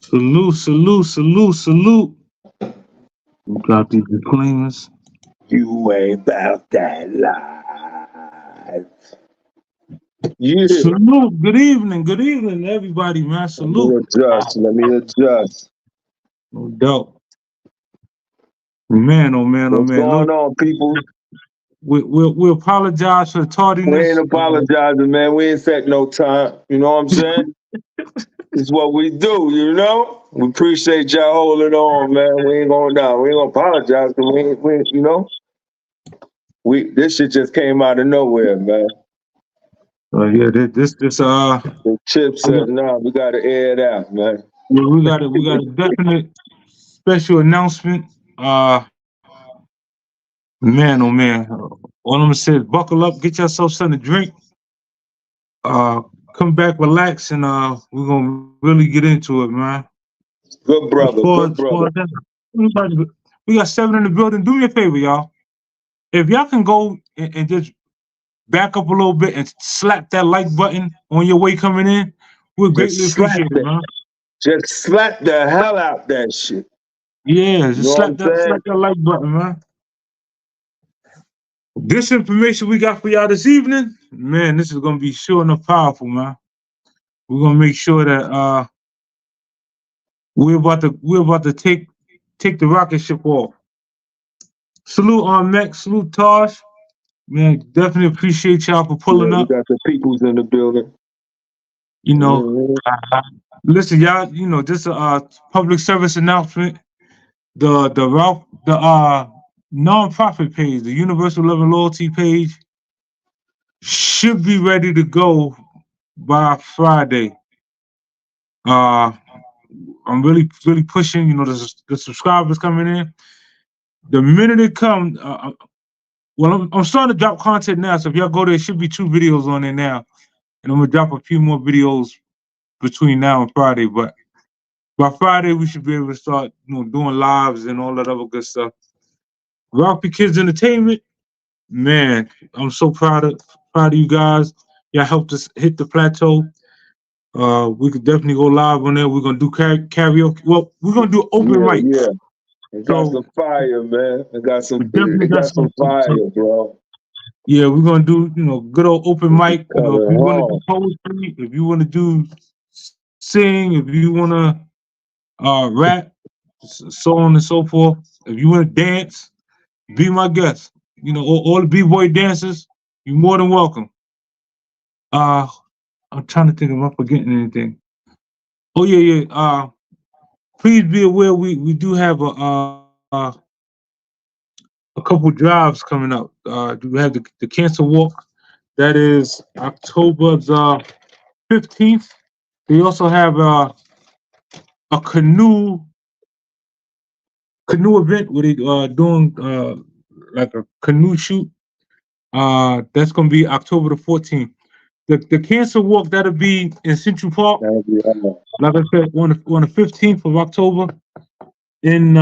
Salute, salute, salute, salute. We got these disclaimers. You ain't about that life. Yeah. Salute. Good evening, everybody, man. Salute. Let me adjust. No doubt. Man, oh man, oh What's man. going Look, on, people? we apologize for the We tardiness. ain't apologizing, man. We ain't set no time. You know what I'm saying? It's what we do, you know? We appreciate y'all holding on, man. We ain't going down. We ain't gonna apologize, because we ain't, you know? This shit just came out of nowhere, man. Yeah, this The chip said, nah, we gotta air it out, man. yeah, we got a definite special announcement. Man, oh man. All I'm gonna say is buckle up, get yourself something to drink. Come back, relax, and we're gonna really get into it, man. Good brother, good brother. We got 7 in the building. Do me a favor, y'all. If y'all can go and just back up a little bit and slap that like button on your way coming in, we'll greatly appreciate it, man. Just slap the hell out that shit. Yeah, just slap that like button, man. This information we got for y'all this evening, man, this is gonna be sure enough powerful, man. We're gonna make sure that we're about to take the rocket ship off. Salute on Max, salute Tosh. Man, definitely appreciate y'all for pulling up. We got the peoples in the building. You know, listen, y'all. You know, just a public service announcement. The nonprofit page, the Universal Love and Loyalty page, should be ready to go by Friday. I'm really pushing. You know, the subscribers coming in. The minute it comes, well, I'm starting to drop content now. So if y'all go there, it should be 2 videos on there now, and I'm gonna drop a few more videos between now and Friday. But by Friday, we should be able to start, you know, doing lives and all that other good stuff. Rocky Kids Entertainment, man, I'm so proud of you guys. Y'all helped us hit the plateau. We could definitely go live on there. We're gonna do karaoke. Well, we're gonna do open mic. Yeah. It got some fire, man. It got some fire, bro. Yeah, we're gonna do, you know, good old open mic. You know, if you want to do poetry, if you want to do sing, if you want to rap, so on and so forth. If you want to dance, be my guest. You know, all the b-boy dancers, you're more than welcome. I'm trying to think if I'm forgetting anything. Oh yeah. Please be aware we do have a couple drives coming up. We have the Cancer Walk. That is October the 15th. They also have a canoe event where they doing like a canoe shoot. That's gonna be October the 14th. The Cancer Walk, that'll be in Central Park. Like I said, on the 15th of October in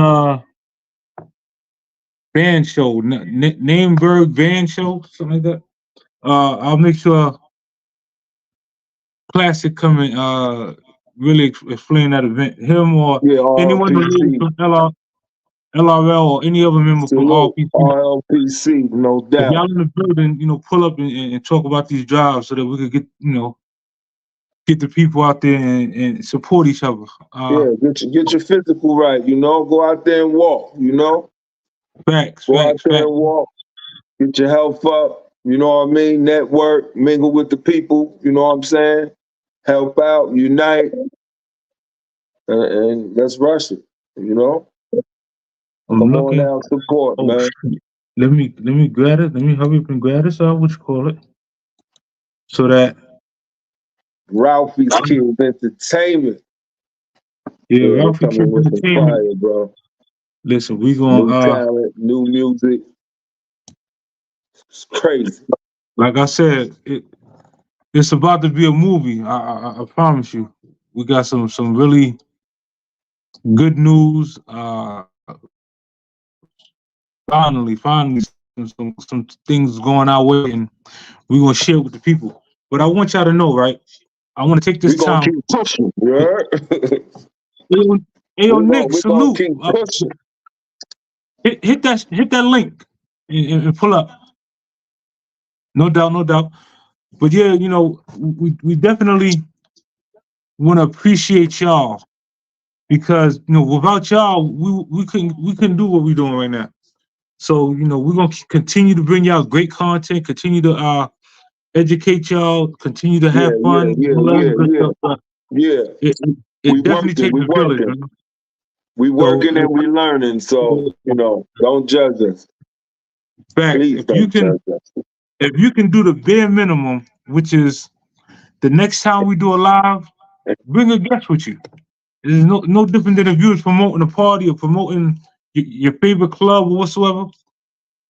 band show, Nameberg band show, something like that. I'll make sure Classic come and really explain that event. Him or anyone from LRL or any other member from RLPC, no doubt. If y'all in the building, you know, pull up and talk about these drives so that we could get, you know, get the people out there and support each other. Get your physical right, you know. Go out there and walk, you know. Facts. And walk. Get your health up, you know what I mean? Network, mingle with the people, you know what I'm saying? Help out, unite, and let's rush it, you know. Come on now, support, man. Let me grab it. Let me hurry up and grab this out. What you call it? So that Ralphie's Kids Entertainment. Yeah, Ralphie Kids Entertainment, fire, bro. Listen, we gonna new talent, new music. It's crazy. Like I said, it's about to be a movie. I promise you. We got some really good news. Finally, some things going our way, and we're gonna share with the people. But I want y'all to know, right? I want to take this time. Keep pushing, Ayo, Nick, We're gonna salute. keep pushing. Hit that link and pull up. No doubt, no doubt. But yeah, you know, we definitely want to appreciate y'all because you know without y'all we couldn't do what we're doing right now. So you know we're gonna continue to bring y'all great content, continue to educate y'all, continue to have fun, all that good stuff. But Yeah. it definitely takes a village. Man. We working and we learning, so you know, don't judge us. Fact, Please don't judge us. If you can do the bare minimum, which is the next time we do a live, bring a guest with you. It's no different than if you was promoting a party or promoting your favorite club or whatsoever.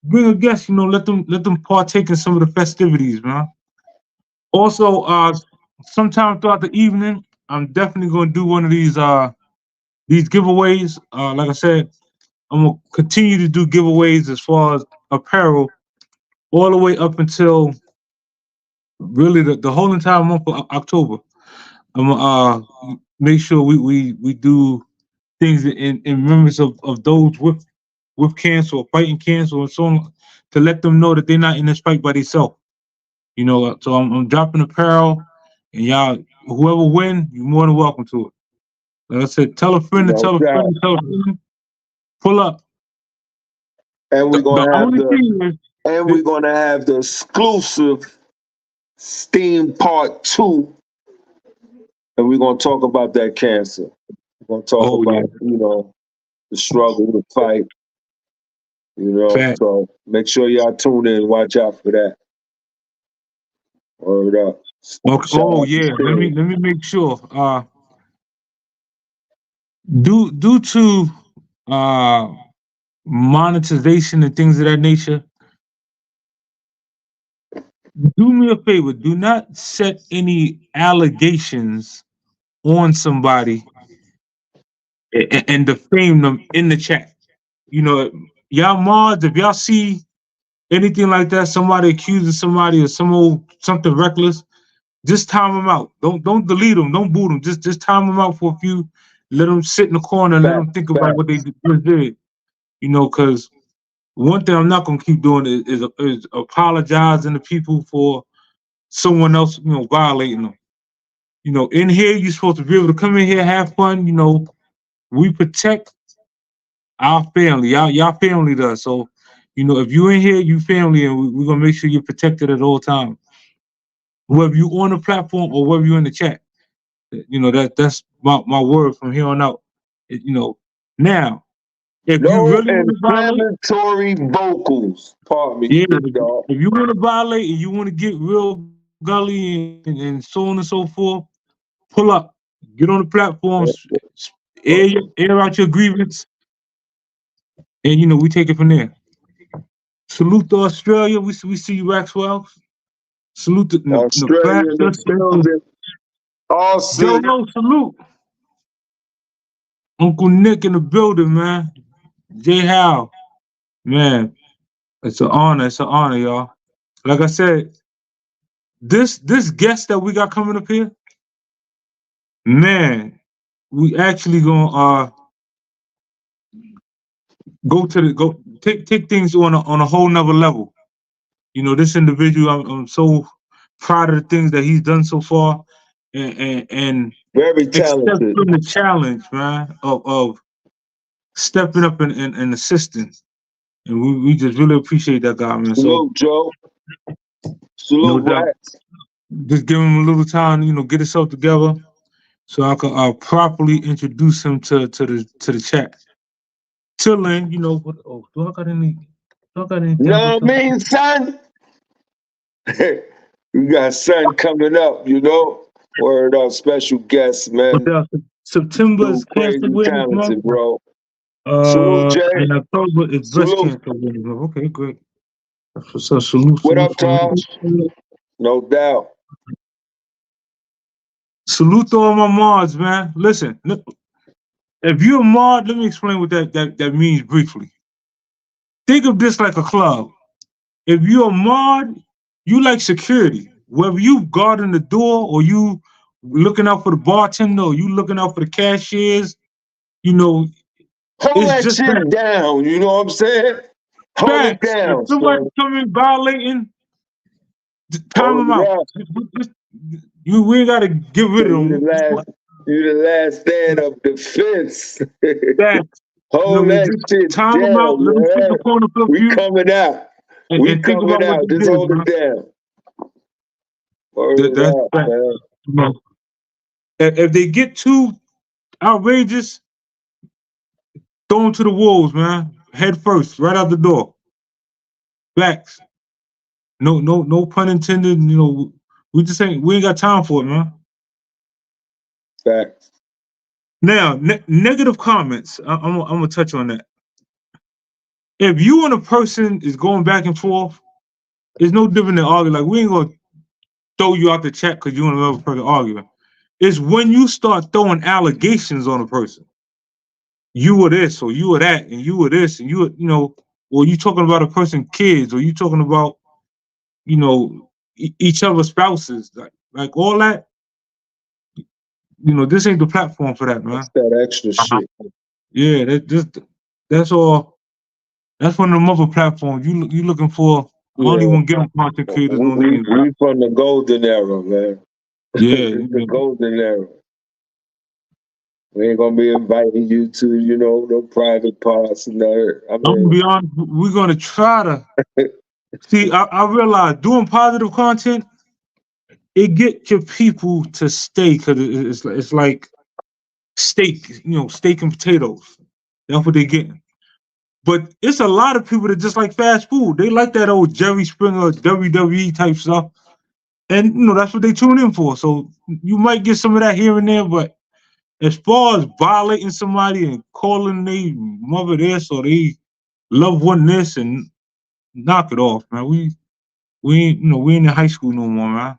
Bring a guest, you know, let them partake in some of the festivities, man. Also, sometime throughout the evening, I'm definitely gonna do one of these giveaways. Like I said, I'm gonna continue to do giveaways as far as apparel, all the way up until really the whole entire month of October. I'm gonna make sure we do things in remembrance of those with cancer or fighting cancer and so on, to let them know that they're not in this fight by themselves. You know, so I'm dropping apparel, and y'all, whoever win, you're more than welcome to it. Like I said, tell a friend to tell a friend to tell a friend. Pull up. And we're gonna have the exclusive Steam Part 2. And we're gonna talk about that cancer. We're gonna talk about, you know, the struggle, the fight. You know, so make sure y'all tune in and watch out for that. Word up. Okay. Oh yeah, let me make sure. Due to monetization and things of that nature, do me a favor. Do not set any allegations on somebody and defame them in the chat. You know, y'all mods, if y'all see anything like that, somebody accusing somebody of something reckless, just time them out. Don't delete them. Don't boot them. Just time them out for a few. Let them sit in the corner and let them think about what they just did. You know, because one thing I'm not gonna keep doing is apologizing to people for someone else, you know, violating them. You know, in here you're supposed to be able to come in here, have fun. You know, we protect our family. Y'all family does. So, you know, if you're in here, you family, and we're gonna make sure you're protected at all times. Whether you on the platform or whether you're in the chat. You know, that's my word from here on out. You know, now if you really want to violate, vocals. Pardon me. Yeah, if you want to violate and you want to get real gully and so on and so forth, pull up, get on the platforms, air out your grievance, and you know we take it from there. Salute to Australia. We see you, Maxwell. Salute to Australia in the building. Awesome. Salute. Uncle Nick in the building, man. Jay Howe, man. It's an honor. It's an honor, y'all. Like I said, this guest that we got coming up here, man, we actually gonna take things on a whole nother level. You know, this individual, I'm so proud of the things that he's done so far, and very talented. The challenge, man, of stepping up and assisting, and we just really appreciate that guy, man. Salute, Joe. Salute, Rats. Just give him a little time, you know, get himself together, so I can properly introduce him to the chat. Till then, you know, do I got anything? You know what I mean, son? We got son coming up, you know. Word up, special guest, man. September is Cancer Awareness Month, bro. Salute, Jay. And October is Breast Cancer Awareness Month. Okay, great. So salute. What up, Taj? No doubt. Salute to all my mods, man. Listen, if you're a mod, let me explain what that means briefly. Think of this like a club. If you're a mod, you like security. Whether you guarding the door or you looking out for the bartender or you looking out for the cashiers you know, Hold it's that just shit that. down. You know what I'm saying? Hold it Facts. down, If somebody son. come in violating, time Hold them it out. up. We ain't gotta get rid of You them. the last stand of defense. Facts. You know, Hold we that just shit time them out. down, Let them sit the man. corner for a We few coming out. We and think coming about what out. they Just did, hold man. it down. Word That's up, fact. man. You know, if they get too outrageous, throw them to the wolves, man. Head first, right out the door. Facts. No pun intended. You know, we ain't got time for it, man. Facts. Now, negative comments. I'm gonna touch on that. If you and a person is going back and forth, it's no different than arguing. Like, we ain't gonna throw you out the chat because you and another person arguing. It's when you start throwing allegations on a person. You were this, or you were that, and you were this, and you know, or you talking about a person's kids, or you talking about, you know, each other's spouses, like all that. You know, this ain't the platform for that, man. That's that extra shit. Yeah, that's all. That's one of them other platforms. You looking for? I don't even give them content creators no names. We from the golden era, man. Yeah, The golden era. We ain't gonna be inviting you to, you know, no private parts and that. I'm gonna be honest. We're gonna try to see. I realize doing positive content, it get your people to stay because it's like steak, you know, steak and potatoes. That's what they getting. But it's a lot of people that just like fast food. They like that old Jerry Springer WWE type stuff, and you know that's what they tune in for. So you might get some of that here and there, but as far as violating somebody and calling their mother this or they loved one this, and knock it off, man. We ain't, you know, we ain't in high school no more, man.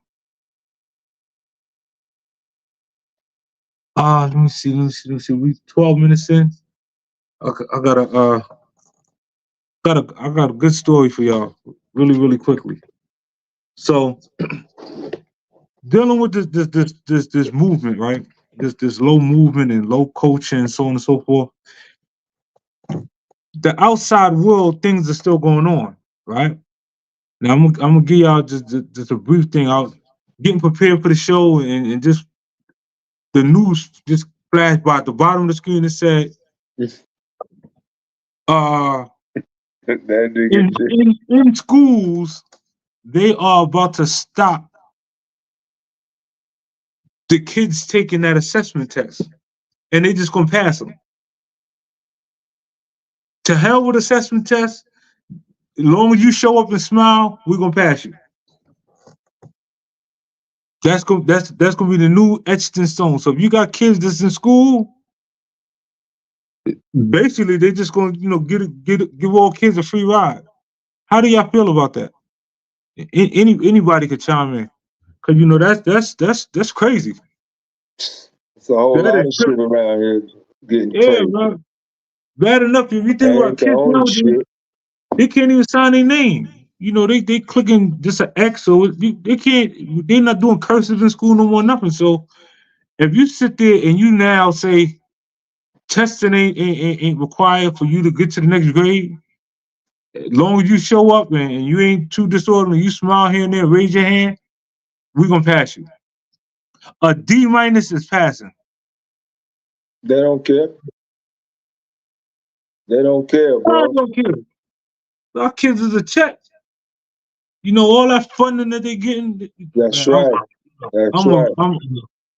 Let me see. We 12 minutes in. I got a good story for y'all, really quickly. So, dealing with this movement, right? This low movement and low coaching and so on and so forth. The outside world, things are still going on, right? Now I'm gonna give y'all just a brief thing. Out getting prepared for the show and just the news just flashed by at the bottom of the screen. It said, in schools, they are about to stop the kids taking that assessment test, and they just gonna pass them. To hell with assessment tests. As long as you show up and smile, we're gonna pass you. That's gonna be the new etched in stone. So if you got kids that's in school, basically they just gonna, you know, give all kids a free ride. How do y'all feel about that? Anybody could chime in, cause you know that's crazy. It's a whole lot of shit around here getting crazy. Man. Bad enough if you think about kids nowadays, they can't even sign their name. You know, they clicking just an X, so they can't. They're not doing cursive in school no more, nothing. So if you sit there and you now say testing ain't required for you to get to the next grade, as long as you show up and you ain't too disorderly, you smile here and there, raise your hand, we're gonna pass you. A D- is passing. They don't care. They don't care, bro. I don't care. Our kids is a check. You know, all that funding that they getting. That's right. That's right.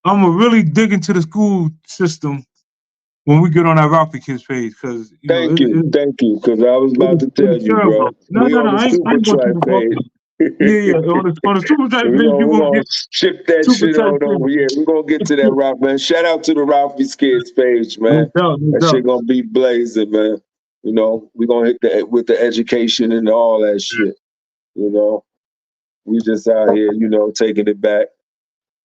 I'm a really dig into the school system when we get on that Ralphie Kids page, because thank you, because I was about to tell you, bro. No, I ain't going to page. Yeah, on the super track page, we're gonna ship that shit on over. Yeah, we're gonna get to that, Ralph, man. Shout out to the Ralphie's Kids page, man. That shit gonna be blazing, man. You know, we're gonna hit with the education and all that shit. You know, we just out here, you know, taking it back,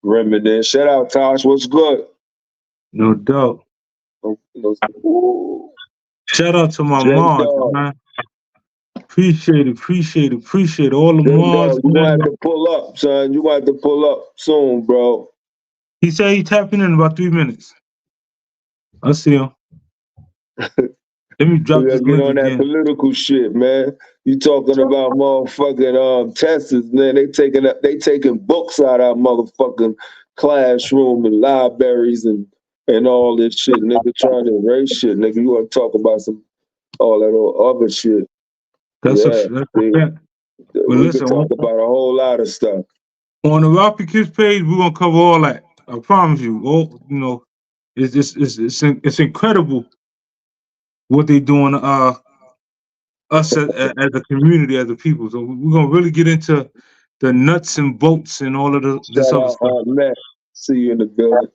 reminiscing. Shout out, Tosh. What's good? No doubt. Shout out to my mods, man. Appreciate all the mods. You gonna have to pull up, son. You gonna have to pull up soon, bro. He said he tapping in about 3 minutes. I see him. Let me drop We this gotta get link on that again. political shit, man. You talking about motherfucking tests, man? They taking books out of our motherfucking classroom and libraries and all this shit, nigga. Trying to erase shit, nigga. You want to talk about all that other shit? That's a Yeah, fact. But we listen, could talk about a whole lot of stuff. on the Ralphie Kids page, we're gonna cover all that. I promise you. All it's incredible what they doing. Us as a community, as a people. So we're gonna really get into the nuts and bolts and all of this Shout other out stuff. Matt. See you in the building.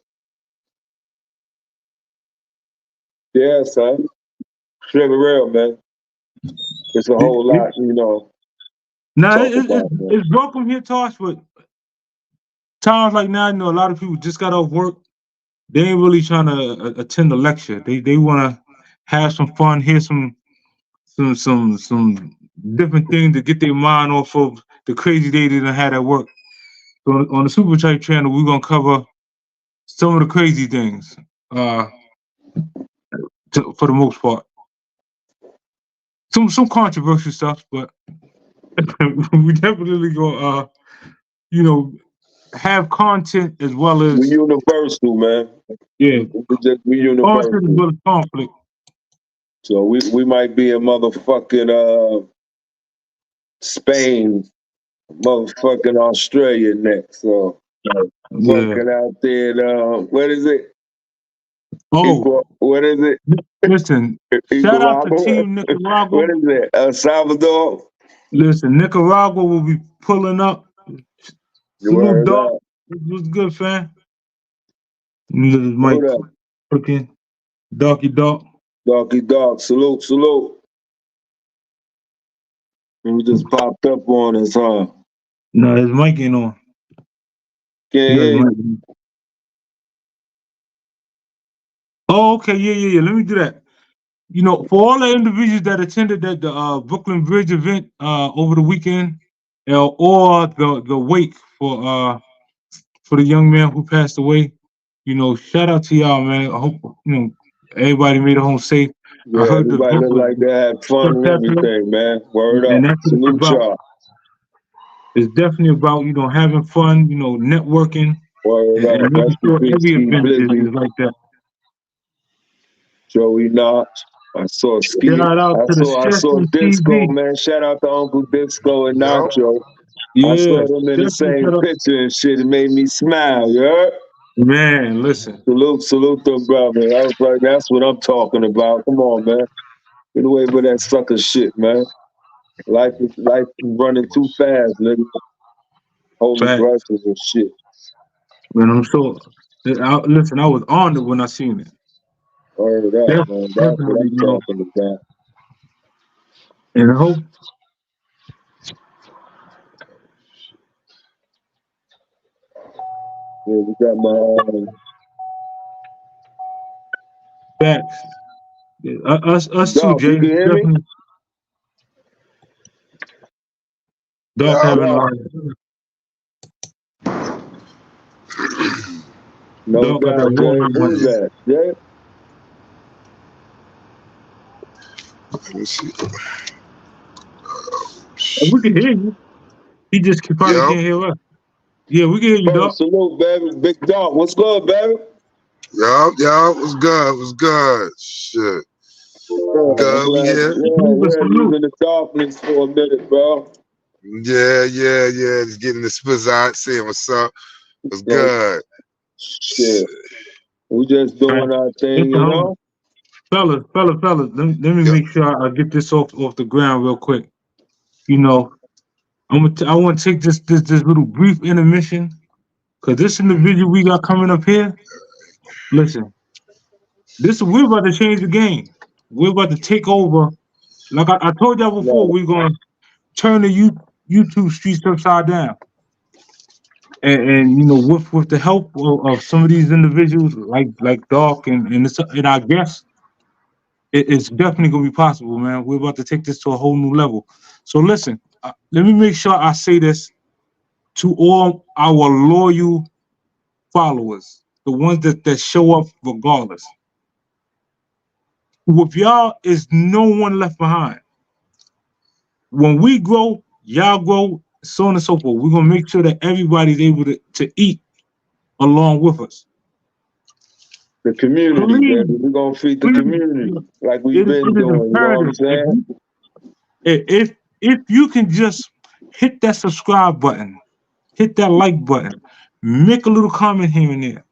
Yeah, son. Shit real, man. It's a whole lot, Now talk about, man. it's welcome here, Tosh, but times like now, a lot of people just got off work. They ain't really trying to attend the lecture. They want to have some fun, hear some different things to get their mind off of the crazy day they done had at work. So on the Super Chat channel, we're gonna cover some of the crazy things. For the most part, some controversial stuff, but we definitely gonna have content as well as We universal, man. yeah, We content as universal. well as conflict. So we might be in motherfucking Spain, motherfucking Australia next. So fucking out there, what is it? Oh, What is it? listen, shout out to Team Nicaragua. What is it? El Salvador? Listen, Nicaragua will be pulling up. Salute, dog. What's good, fam? Little Mike cooking. Darky dog. Darky dog. Salute, salute. And just popped up on us, huh? No, his mic ain't on. Can't hear you. Oh, okay, yeah. Let me do that. For all the individuals that attended the Brooklyn Bridge event over the weekend, or the wake for the young man who passed away, shout out to y'all, man. I hope everybody made it home safe. Yeah, I heard everybody look like they had fun and everything, man. Word and up. that's what Salute y'all. It's definitely about having fun, networking, and making sure every event is like that. Joey Knox. I saw Ski. Shout out to I saw the Disco, TV. man. Shout out to Uncle Disco and Nacho. Yeah, I saw them in the same picture and shit. It made me smile, you heard? Man, listen. Salute them, brother. I was like, that's what I'm talking about. Come on, man. Get away with that sucker shit, man. Life is running too fast, nigga. Holding grudges and shit. Man, I'm so listen, I was honored when I seen it. Word up, man. That's what I'm talking about. And I hope we got my facts. Us too, Doc, Jay. you can hear me? Doc having no doubt, Jay. Who's that? Jay? Let me see. We can hear you. He just probably can't hear us. Yeah, we can hear you, Doc. Salute, baby. Big Doc. What's good, baby? Yup. What's good? Shit. Good, we here. Yeah, you in the darkness for a minute, bro. Yeah. Just getting the spizz out, saying what's up. What's good? Shit. We just doing our thing, Fellas, let me make sure I get this off the ground real quick. I want to take this little brief intermission, because this individual we got coming up here, listen, we're about to change the game. We're about to take over. Like I told y'all before, we're going to turn the YouTube streets upside down. And with the help of some of these individuals like Doc and I guess it's definitely gonna be possible, man. We're about to take this to a whole new level. So listen, let me make sure I say this to all our loyal followers, the ones that show up regardless. with y'all is no one left behind. When we grow, y'all grow, so on and so forth. We're gonna make sure that everybody's able to eat along with us. The community, Please, baby. We're gonna feed the please, community like we've it been is doing. You know what I'm imperative. saying? If you can just hit that subscribe button, hit that like button, make a little comment here and there,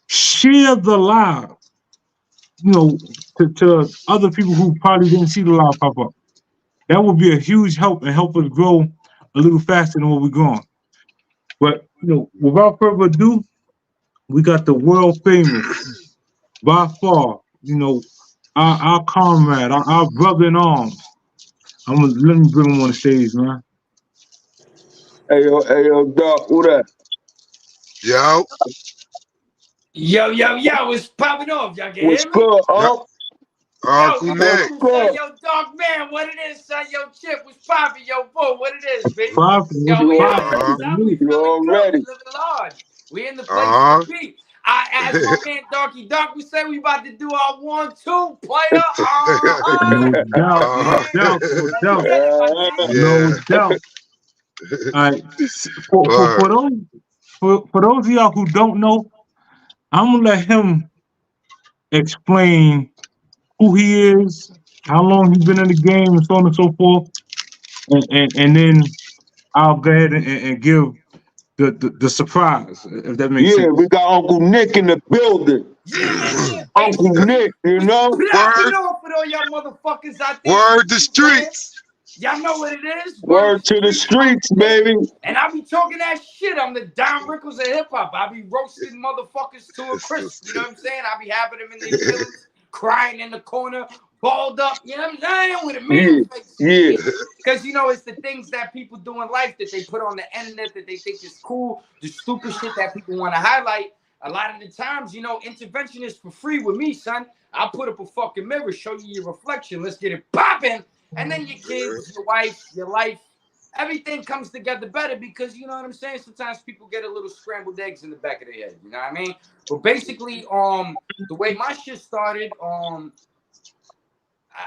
share the live, you know, to other people who probably didn't see the live pop up. That would be a huge help and help us grow a little faster than what we're going. But you know, without further ado, we got the world famous, by far, you know, our comrade, our brother in arms. Let me bring him on the stage, man. Hey yo, Doc, who that? Yo, Yo, it's popping off. Y'all can What's hear me? good, yo, Yo, Uncle come Nick. on, son. Yo, dog man, what it is, son? Yo, Chip, what's popping? Yo, Bo, what it is, baby? Popping, Yo, we popping. already, son. We You feeling good. already. We living large. We in the place Uh-huh. to be. As my man Darky Doc would say, we about to do our 1-2 player. No doubt, no Uh-huh. doubt, no Let's doubt, get it, my G. no Yeah. doubt. All right, for Word. those of y'all who don't know, I'm gonna let him explain who he is, how long he's been in the game, and so on and so forth, and then I'll go ahead and give the surprise, if that makes Yeah, sense. we got Uncle Nick in the building. Yeah. Uncle Nick, you know? We popping off with all y'all motherfuckers out there. Word the streets. Y'all know what it is. Word to the streets, baby. And I be talking that shit. I'm the Don Rickles of hip hop. I be roasting motherfuckers to a crisp. You know what I'm saying? I be having them in their feelings, crying in the corner, balled up. You know what I'm saying? With a man face. Yeah. Because, you know, it's the things that people do in life that they put on the internet that they think is cool, the stupid shit that people want to highlight. A lot of the times, you know, intervention is for free with me, son. I'll put up a fucking mirror, show you your reflection. Let's get it popping. And then your kids, your wife, your life, everything comes together better because, you know what I'm saying? Sometimes people get a little scrambled eggs in the back of their head. You know what I mean? But basically, the way my shit started,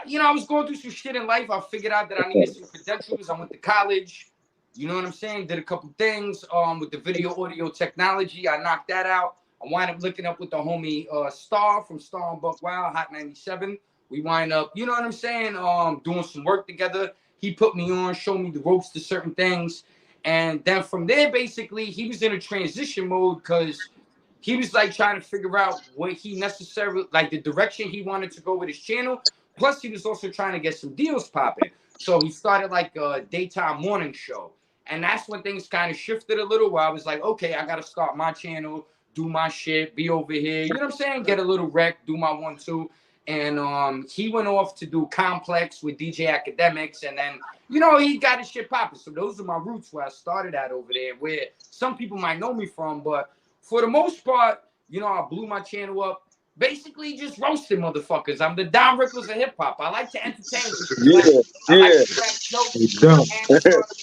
you know, I was going through some shit in life. I figured out that I needed some credentials. I went to college. You know what I'm saying? Did a couple things with the video audio technology. I knocked that out. I wind up looking up with the homie Star from Star and Buck Wild, Hot 97. We wind up, you know what I'm saying, doing some work together. He put me on, showed me the ropes to certain things. And then from there, basically, he was in a transition mode because he was like trying to figure out what he necessarily, like the direction he wanted to go with his channel. Plus, he was also trying to get some deals popping. So he started like a daytime morning show. And that's when things kind of shifted a little where I was like, okay, I got to start my channel, do my shit, be over here. You know what I'm saying? Get a little wreck, do my 1-2. And he went off to do Complex with DJ Academics. And then, you know, he got his shit popping. So those are my roots where I started at over there, where some people might know me from. But for the most part, you know, I blew my channel up. Basically, just roasting motherfuckers. I'm the Don Rickles of hip hop. I like to entertain. I like to crack jokes.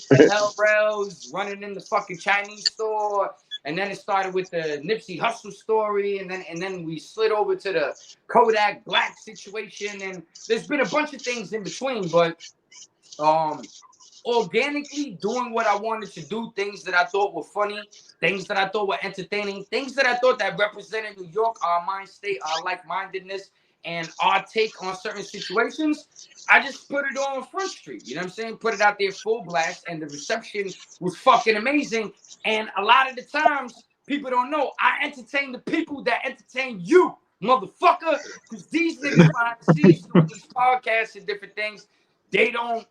The hell rails, running in the fucking Chinese store, and then it started with the Nipsey Hussle story, and then we slid over to the Kodak Black situation, and there's been a bunch of things in between, but organically doing what I wanted to do, things that I thought were funny, things that I thought were entertaining, things that I thought that represented New York, our mind state, our like-mindedness, and our take on certain situations. I just put it on Front Street, you know what I'm saying? Put it out there full blast, and the reception was fucking amazing. And a lot of the times, people don't know, I entertain the people that entertain you, motherfucker, because these niggas behind the scenes doing these podcasts and different things, they don't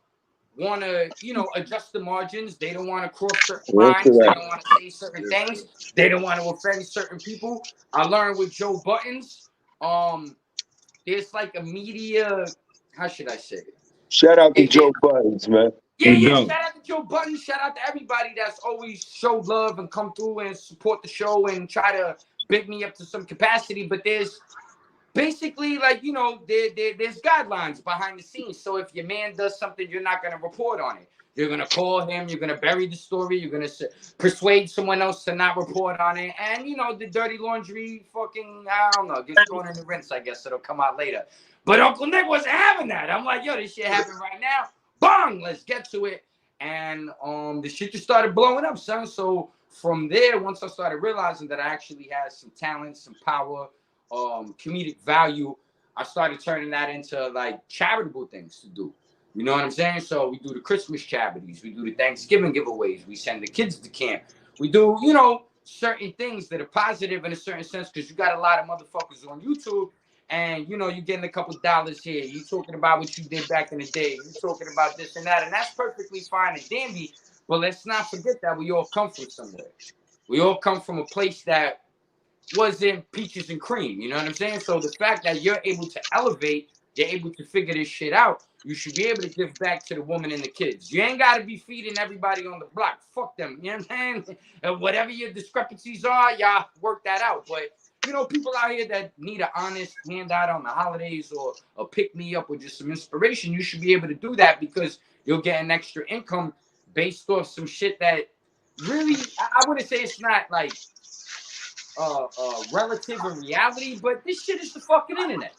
want to, you know, adjust the margins. They don't want to cross certain lines. They don't want to say certain things. They don't want to offend certain people. I learned with Joe Buttons, there's like a media, how should I say it? Shout out to Joe Buttons, man. Yeah. Shout out to Joe Buttons. Shout out to everybody that's always showed love and come through and support the show and try to big me up to some capacity. But there's basically, like, you know, there's guidelines behind the scenes. So if your man does something, you're not going to report on it. You're going to call him. You're going to bury the story. You're going to persuade someone else to not report on it. And, you know, the dirty laundry fucking, I don't know, gets thrown in the rinse, I guess. It'll come out later. But Uncle Nick wasn't having that. I'm like, yo, this shit happened right now. Bang, let's get to it. And the shit just started blowing up, son. So from there, once I started realizing that I actually had some talent, some power, comedic value, I started turning that into like charitable things to do. You know what I'm saying? So we do the Christmas charities, we do the Thanksgiving giveaways, we send the kids to camp. We do, you know, certain things that are positive in a certain sense, because you got a lot of motherfuckers on YouTube, and you know, you're getting a couple dollars here. You talking about what you did back in the day. You talking about this and that, and that's perfectly fine and dandy. But let's not forget that we all come from somewhere. We all come from a place that wasn't peaches and cream. You know what I'm saying? So the fact that you're able to elevate, you're able to figure this shit out, you should be able to give back to the woman and the kids. You ain't got to be feeding everybody on the block. Fuck them. You know what I'm saying? And whatever your discrepancies are, y'all work that out. But you know, people out here that need an honest handout on the holidays or a pick-me-up or just some inspiration, you should be able to do that, because you'll get an extra income based off some shit that really, I wouldn't say it's not like relative in reality, but this shit is the fucking internet.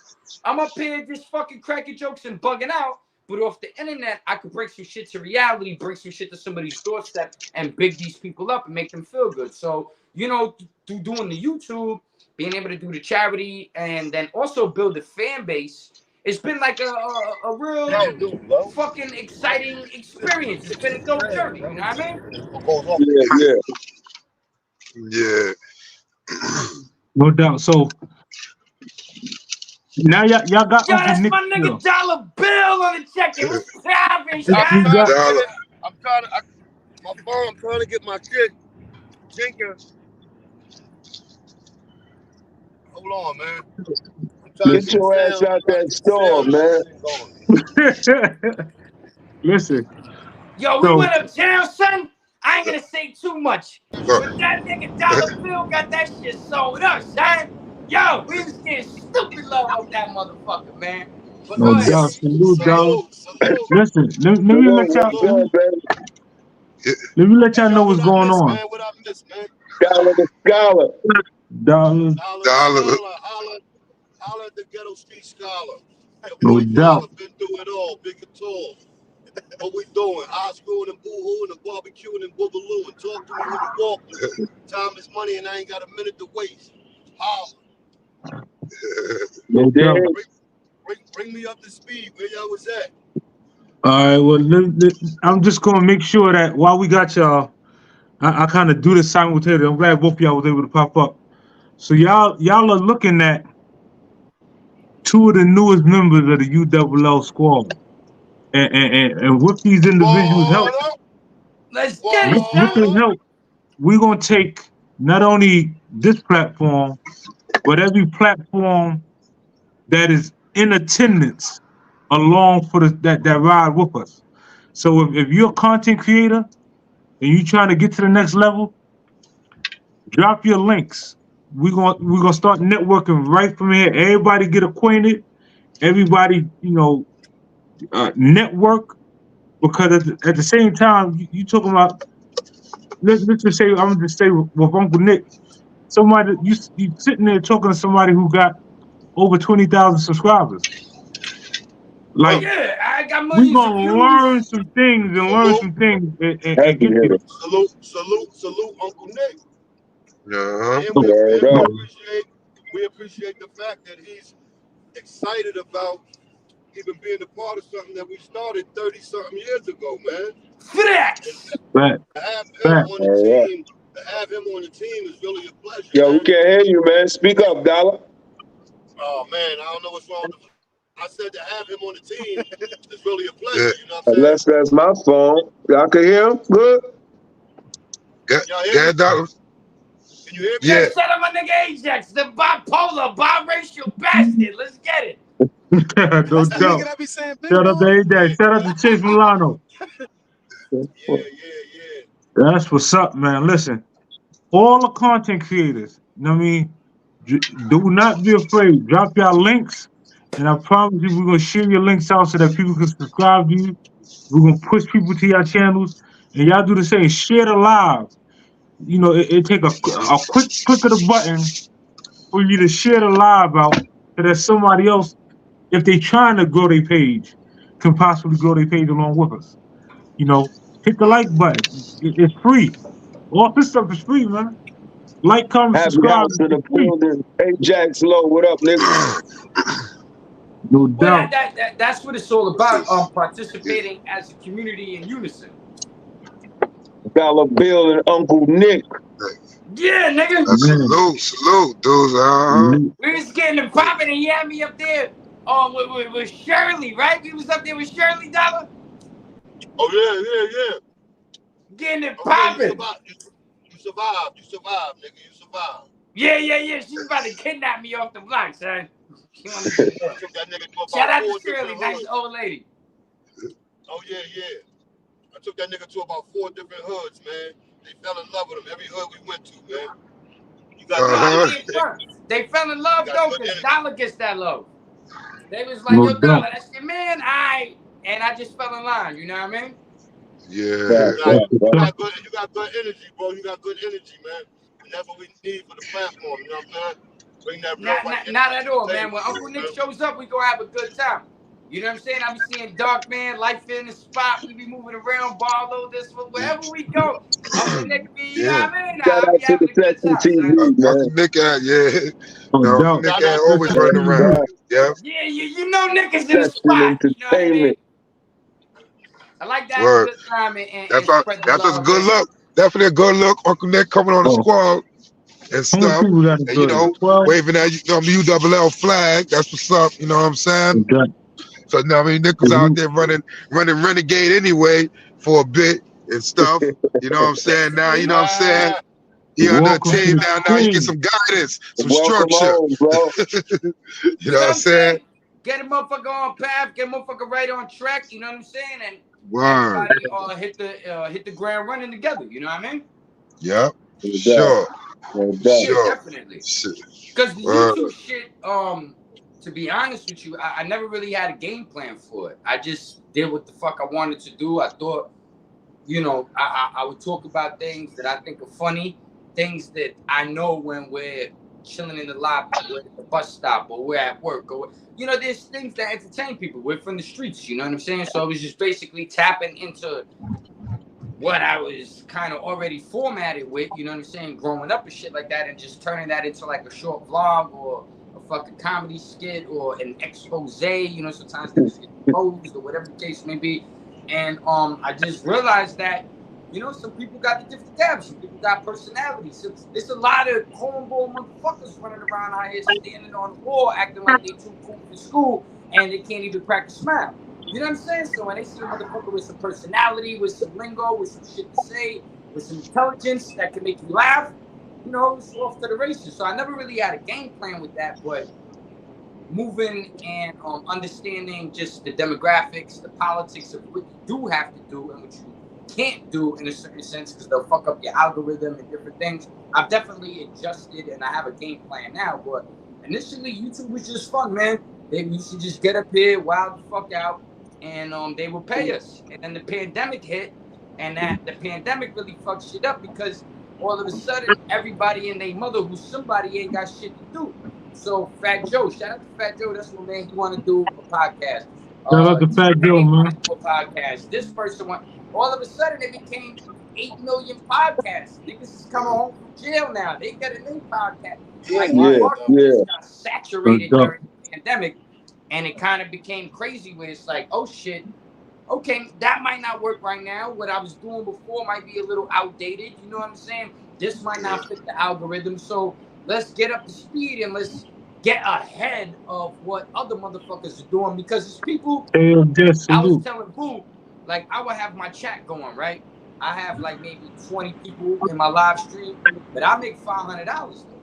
I'm up here just fucking cracking jokes and bugging out, but off the internet, I could bring some shit to reality, bring some shit to somebody's doorstep, and big these people up and make them feel good. So, you know, through doing the YouTube, being able to do the charity, and then also build a fan base, it's been like a real fucking exciting experience. It's been a dope journey, you know what I mean? Yeah. No doubt. So now y'all got Yo, Uncle that's Nick. my nigga $1 bill on the check. What's happening, You got- I'm trying to get my shit. Jenkins. Hold on, man. Get your ass out that store, man. Listen, Yo, we So- went uptown, son. I ain't gonna say too much, but that nigga $1 bill got that shit sold up, son. Yo, we was getting stupid love up that motherfucker, man. But no go ahead. doubt. Salute, dog. Listen, let me let y'all know what's going on. Man, what I miss, man? Scholar to scholar. Dollar. Holla at the Ghetto Street Scholar. No doubt. Been through it all, big and tall. What we doing? Oscrewing and boo-hooing and barbecuing and boogaloo, and talk to me when you walk through. Time is money and I ain't got a minute to waste. Holla. No doubt. Bring me up to speed. Where y'all was at? All right, well, I'm just gonna make sure that while we got y'all, I kind of do this simultaneously. I'm glad both of y'all was able to pop up. So y'all are looking at two of the newest members of the UWL squad, and with these individuals' help, Let's get it, with their son. help, we're gonna take not only this platform, but every platform that is in attendance along for that ride with us. So if you're a content creator and you're trying to get to the next level, drop your links. We're gonna start networking right from here. Everybody get acquainted. Everybody, network, because at the same time, you talking about. Let's just say, I'm gonna just say with Uncle Nick, somebody you sitting there talking to somebody who got over 20,000 subscribers. Like, Yeah, I got we're millions of gonna views. learn some things and get there. Salute Uncle Nick. Uh-huh. And we appreciate the fact that he's excited about even being a part of something that we started 30-something years ago, man. Facts. But To have him on the team is really a pleasure. Yo, we man. can't hear you, man. Speak up, Dollar. Oh man, I don't know what's wrong with him. I said to have him on the team is really a pleasure. You know what I'm saying? Unless that's my phone. Y'all can hear him? Good? Y'all hear me? Dollar. Can you hear me? Yeah. Shout out my nigga Ajax, the bipolar, biracial bastard. Let's get it. no doubt. Shout out to AJ. Shout out to Chase Milano. Yeah. That's what's up, man. Listen, all the content creators, you know what I mean? Do not be afraid. Drop your links, and I promise you, we're gonna share your links out so that people can subscribe to you. We're gonna push people to your channels, and y'all do the same. Share the live. You know, it take a quick click of the button for you to share the live out so that somebody else if they trying to grow their page, can possibly grow their page along with us. You know, hit the like button. It's free. All this stuff is free, man. Like, comment, Happy subscribe. House in the It's free. building. Ajax Low, what up, nigga? No Well, doubt. that's what it's all about. Participating as a community in unison. Dollar Bill and Uncle Nick. Yeah, nigga. Salute, dudes. We was getting it popping, and he had me up there. With Shirley, right? We was up there with Shirley Dollar, Oh yeah. getting it Oh, yeah, popping. you survived, nigga. You survived. Yeah. She's about to kidnap me off the block, son. She wanna I took that nigga to about Shout out 4 to Shirley, different nice hoods. old lady. Oh yeah. I took that nigga to about 4 different hoods, man. They fell in love with him. Every hood we went to, man. You got They fell in love You got though, good because energy. Dollar gets that love. They was like, No yo, Dollar, doubt. that's your man, and I just fell in line, you know what I mean? Yeah. You got good energy, bro. You got good energy, man. And that's what we need for the platform, you know what I'm saying? Bring that real white Not energy at all, to the man. table, When Uncle you Nick know? shows up, we gonna have a good time. You know what I'm saying? I be seeing Dark Man, Life in the Spot. We be moving around, Barlow, this one, wherever we go. Uncle Nick be, you know what I mean? Shout I out be to having the a good Section time, son. TV, man. Uncle Nick out, yeah. No No, Uncle doubt. Nick Shout out out always to running around. Yeah. Yeah, you know niggas in the Section spot. You know what I mean? Entertainment. I like to have a Word. good time and That's spread the that's a love. good look. Definitely a good look. Uncle Nick coming on the Oh, squad and how many stuff. people got it And, you good? know, 12? waving that ULL flag. That's what's up. You know what I'm saying? Okay. So now, I mean, Nick was out there running Renegade anyway for a bit and stuff. You know what I'm saying? Now, you know what I'm saying? He on the Welcome to team the now. Now you get team. some guidance, some Welcome structure. home, bro. You know what I'm saying? Get a motherfucker on path, get a motherfucker right on track, you know what I'm saying? And Word. everybody hit the ground running together, you know what I mean? Yep. No doubt. Sure. No doubt. Yeah, Sure. definitely. Shit. Because the Word. YouTube shit, to be honest with you, I never really had a game plan for it. I just did what the fuck I wanted to do. I thought, you know, I would talk about things that I think are funny, things that I know when we're chilling in the lobby, we're at the bus stop, or we're at work, or, you know, there's things that entertain people. We're from the streets, you know what I'm saying? So it was just basically tapping into what I was kind of already formatted with, you know what I'm saying, growing up and shit like that, and just turning that into like a short vlog or a fucking comedy skit or an expose, you know, sometimes they just get exposed or whatever the case may be. And I just realized that, you know, some people got the different tabs, some people got personalities. It's a lot of cornball motherfuckers running around out here standing on the wall acting like they too cool for school and they can't even crack a smile. You know what I'm saying? So when they see a motherfucker with some personality, with some lingo, with some shit to say, with some intelligence that can make you laugh, you know, it's off to the races. So I never really had a game plan with that, but moving and understanding just the demographics, the politics of what you do have to do and what you can't do in a certain sense because they'll fuck up your algorithm and different things. I've definitely adjusted and I have a game plan now, but initially YouTube was just fun, man. They used to just get up here, wild the fuck out, and they would pay us. And then the pandemic hit, and the pandemic really fucked shit up because all of a sudden everybody and their mother who's somebody ain't got shit to do. So Fat Joe, shout out to Fat Joe. That's what man he want to do a podcast. Shout out to Fat Joe, man. Do a podcast. This person want. All of a sudden it became 8 million podcasts. Niggas is coming home from jail now. They got a new podcast. Like the market just got saturated during the pandemic, and it kind of became crazy where it's like, oh shit, okay, that might not work right now. What I was doing before might be a little outdated. You know what I'm saying? This might not fit the algorithm. So let's get up to speed and let's get ahead of what other motherfuckers are doing because it's people. Hey, I was telling Boo, like I would have my chat going, right? I have like maybe 20 people in my live stream, but I make $500 though.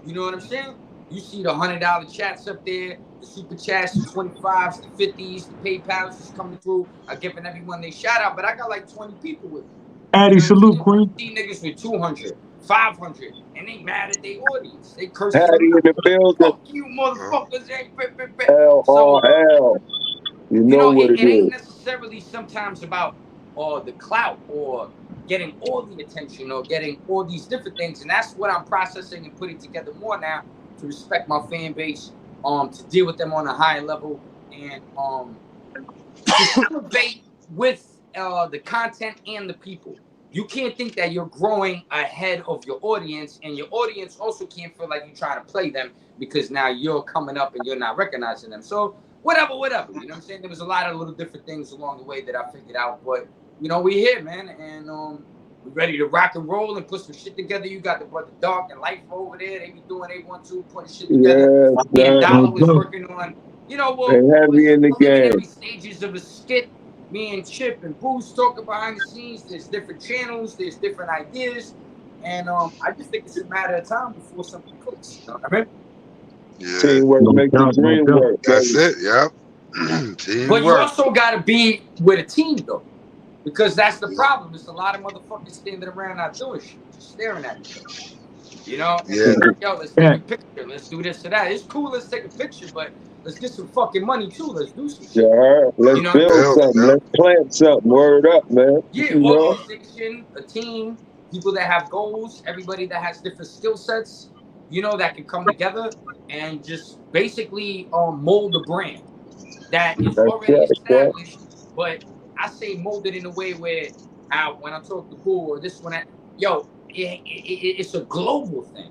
You know what I'm saying? You see the $100 chats up there, the super chats, the 25s, the 50s, the PayPals is coming through. I'm giving everyone they shout out, but I got like 20 people with me. Addy, salute, Queen. See niggas with 200, 500, and they mad at their audience. They curse Hattie in the building. Fuck you, motherfuckers. L. You know what it it ain't is. necessarily sometimes about the clout or getting all the attention or getting all these different things. And that's what I'm processing and putting together more now to respect my fan base to deal with them on a higher level and to elevate with the content and the people. You can't think that you're growing ahead of your audience, and your audience also can't feel like you're trying to play them because now you're coming up and you're not recognizing them. So whatever, you know what I'm saying? There was a lot of little different things along the way that I figured out, but you know, we here, man, and we ready to rock and roll and put some shit together. You got the brother Dark and Life over there. They be doing 812, putting shit together. Yeah, And Dollar was Good. working on, you know, what and heavy in the game. preliminary stages of a skit. Me and Chip and Booze talking behind the scenes. There's different channels. There's different ideas. And I just think it's a matter of time before something clicks. You know what I mean? Yeah, Teamwork No makes the doubt, no dream doubt. work. that's baby. it. Yeah. But you Teamwork. also got to be with a team, though. Because that's the problem. There's a lot of motherfuckers standing around not doing shit. Just staring at each other. You know? And Yeah. it's like, yo, let's take Yeah. a picture. Let's do this or that. It's cool. Let's take a picture. But let's get some fucking money, too. Let's do some shit. Yeah, let's You know? build Hell, something. yeah. Let's plant something. Word up, man. Yeah, You know? organization, a team, people that have goals, everybody that has different skill sets, you know, that can come together and just basically mold a brand that is That's already right, established. But I say mold it in a way where when I talk to Boo or this one, it's a global thing.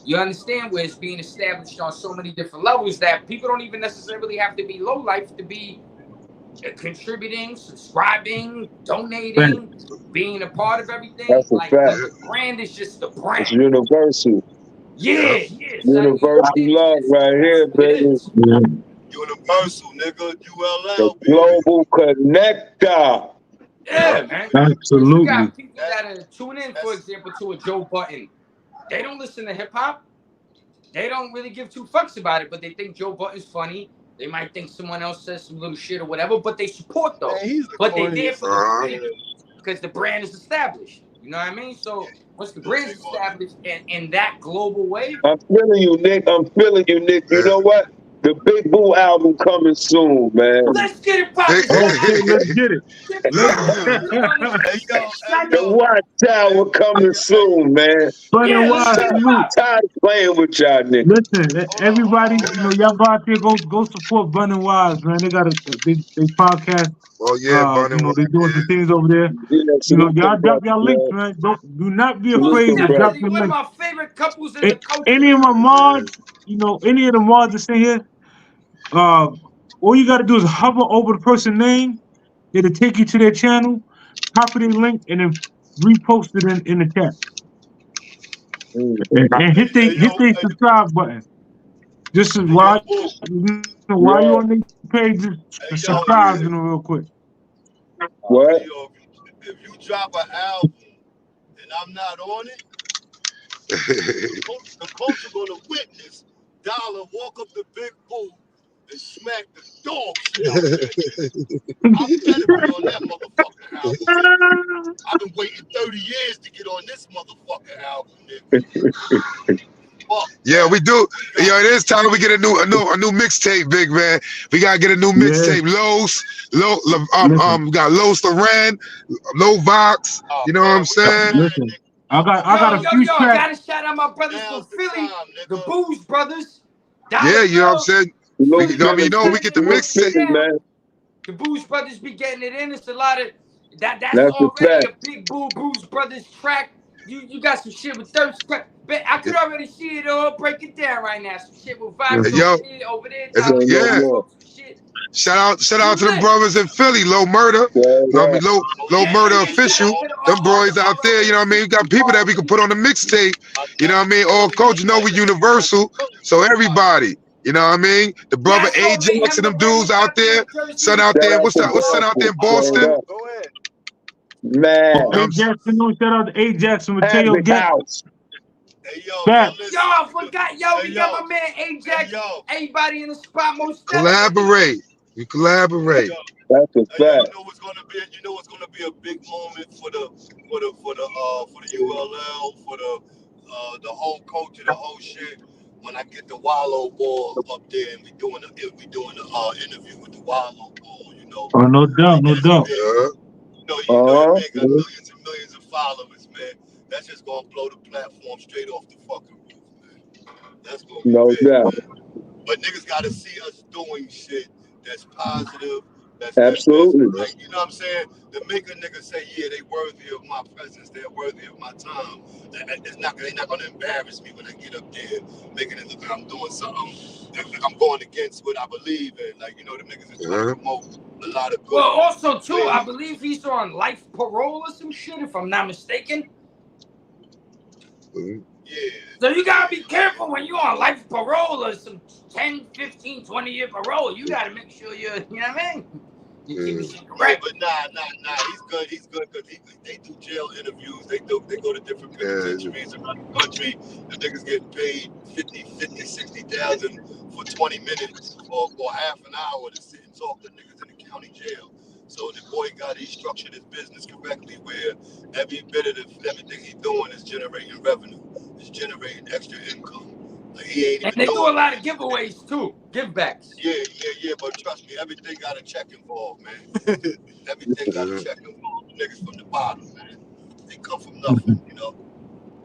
You understand, where it's being established on so many different levels that people don't even necessarily have to be low life to be contributing, subscribing, donating, being a part of everything. That's a Like fact. the brand is just the It's brand. universal. Yeah, son. Universal love right here, That's what it baby. is. Yeah. Universal, nigga. The ULL, baby. global connector. Yeah, man. You Absolutely. got people that are tune in, for example, to a Joe Button. They don't listen to hip hop. They don't really give two fucks about it, but they think Joe Button's funny. They might think someone else says some little shit or whatever, but they support though. Man, he's the But they there corniest for the Uh-huh. brand because the brand is established. You know what I mean? So once the brand is established and in that global way, I'm feeling you, Nick. I'm feeling you, Nick. You Yeah. know what? The Big Boo album coming soon, man. let's get it poppin'. Okay, let's get it. Hey, The yo. Watchtower coming soon, man. Bun Yeah, and let's Wise get it salute. poppin'. Tired of playing with y'all, Nick. Listen, everybody, you know, y'all go out there, go support Bun and Wise, man. They got they podcast. Oh yeah, Bun You and know, they doing some Wise. things over there. Yeah, You know, salute y'all them drop brothers, y'all links, man. man. Do not be Salute afraid them to drop brothers. your Definitely one of links. my favorite couples in the culture. Any of my mods, you know, any of the mods that's in here, all you gotta do is hover over the person's name. It'll take you to their channel, copy their link, and then repost it in the chat. And hit the subscribe button. Just while Boo. while you're on the page, just Hey, subscribe yo. to them real quick. What? Hey, yo, if you drop an album and I'm not on it, the culture gonna witness Dollar walk up to Big Boo and smack the dog shit out of it. I better be on that motherfucking album. I've been waiting 30 years to get on this motherfucking album, nigga. Fuck. Yeah, we do. Yo, it is time we get a new mixtape, big man. We gotta get a new mixtape. We got Los Loran, Low Vox. Oh, You know what man, I'm we saying? Listen, I got a few Yo, tracks. gotta shout out my brothers Now's from the Philly, time, the nigga. Booze Brothers. Yeah, you know what I'm saying? Look, You know what I mean? You know when we get the mixtape. man. The Booze Brothers be getting it in. It's a lot of that's That's a already fact. a big Booze Brothers track. You got some shit with thirst. But I could already see it all. Break it down right now. Some shit with vibes Yo, over there. yeah. Shit. Shout out to the brothers in Philly, Low Murder. You know what I mean? Low Murder Official. Them boys out there, you know what I mean? We got people that we can put on the mixtape. You know what I mean? All coach, you know we universal. So everybody, you know what I mean? The brother Ajax and them dudes out there. Son out there. What's son out there in Boston? Go ahead. Man. Ajax, shout out to Ajax and Mateo Happy Get. house. Hey, yo, Back. listen. Yo, I forgot. Yo, Hey, we got yo. my man Ajax. Hey, yo. Everybody in the spot, most Collaborate. We collaborate. Yo. That's a Hey, yo, fact. you know what's gonna be a big moment for the ULL, for the whole culture, the whole shit. When I get the Wallow ball up there and we doing the interview with the Wallow ball, you know. Oh, no doubt, no That's doubt. big. Yeah. You know your man got Uh-huh. millions and millions of followers, man. That's just gonna blow the platform straight off the fucking roof, man. That's gonna be No big, doubt. man. But niggas gotta see us doing shit that's positive. Absolutely. Like, you know what I'm saying? To make a nigga say, yeah, they worthy of my presence, they're worthy of my time. They're not gonna embarrass me when I get up there, making it look like I'm doing something. I'm going against what I believe in. Like, you know, the niggas is trying to promote a lot of good. Well, also too, I believe he's on life parole or some shit, if I'm not mistaken. Yeah. So you gotta be careful when you're on life parole or some 10, 15, 20-year parole. You gotta make sure you're, you know what I mean? You keep it shit correct. But nah. He's good because they do jail interviews. They go to different penitentiaries around the country. The niggas getting paid 50, 60,000 for 20 minutes or half an hour to sit and talk to niggas in the county jail. So the boy he structured his business correctly where every bit of everything he's doing is generating revenue. It's generating extra income. Like he ain't And even they do a doing lot of giveaways too, givebacks. Yeah, but trust me, everything got a check involved, man. Everything got a check involved. The niggas from the bottom, man. They come from nothing, you know.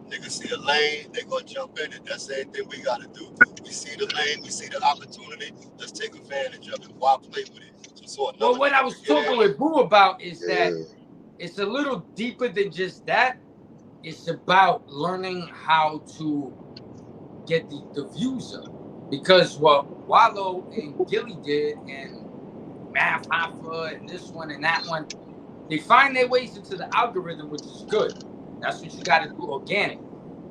Niggas see a lane, they gonna jump in it. That's the same thing we gotta do. We see the lane, we see the opportunity, let's take advantage of it. Why play with it? Well, what I was talking with Boo about is that it's a little deeper than just that. It's about learning how to get the views up. Because what Wallow and Gilly did, and Math Hoffa and this one and that one, they find their ways into the algorithm, which is good. That's what you got to do, organic.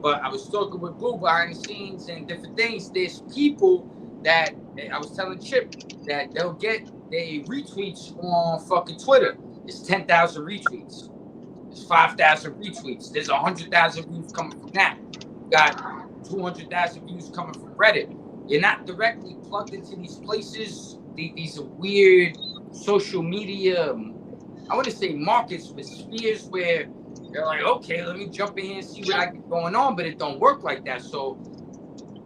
But I was talking with Boo behind the scenes and different things. There's people that I was telling Chip that they'll get their retweets on fucking Twitter. It's 10,000 retweets. There's 5,000 retweets. There's 100,000 views coming from that. You got 200,000 views coming from Reddit. You're not directly plugged into these places. These are weird social media, I want to say markets with spheres where you're like, okay, let me jump in here and see what I got going on, but it don't work like that. So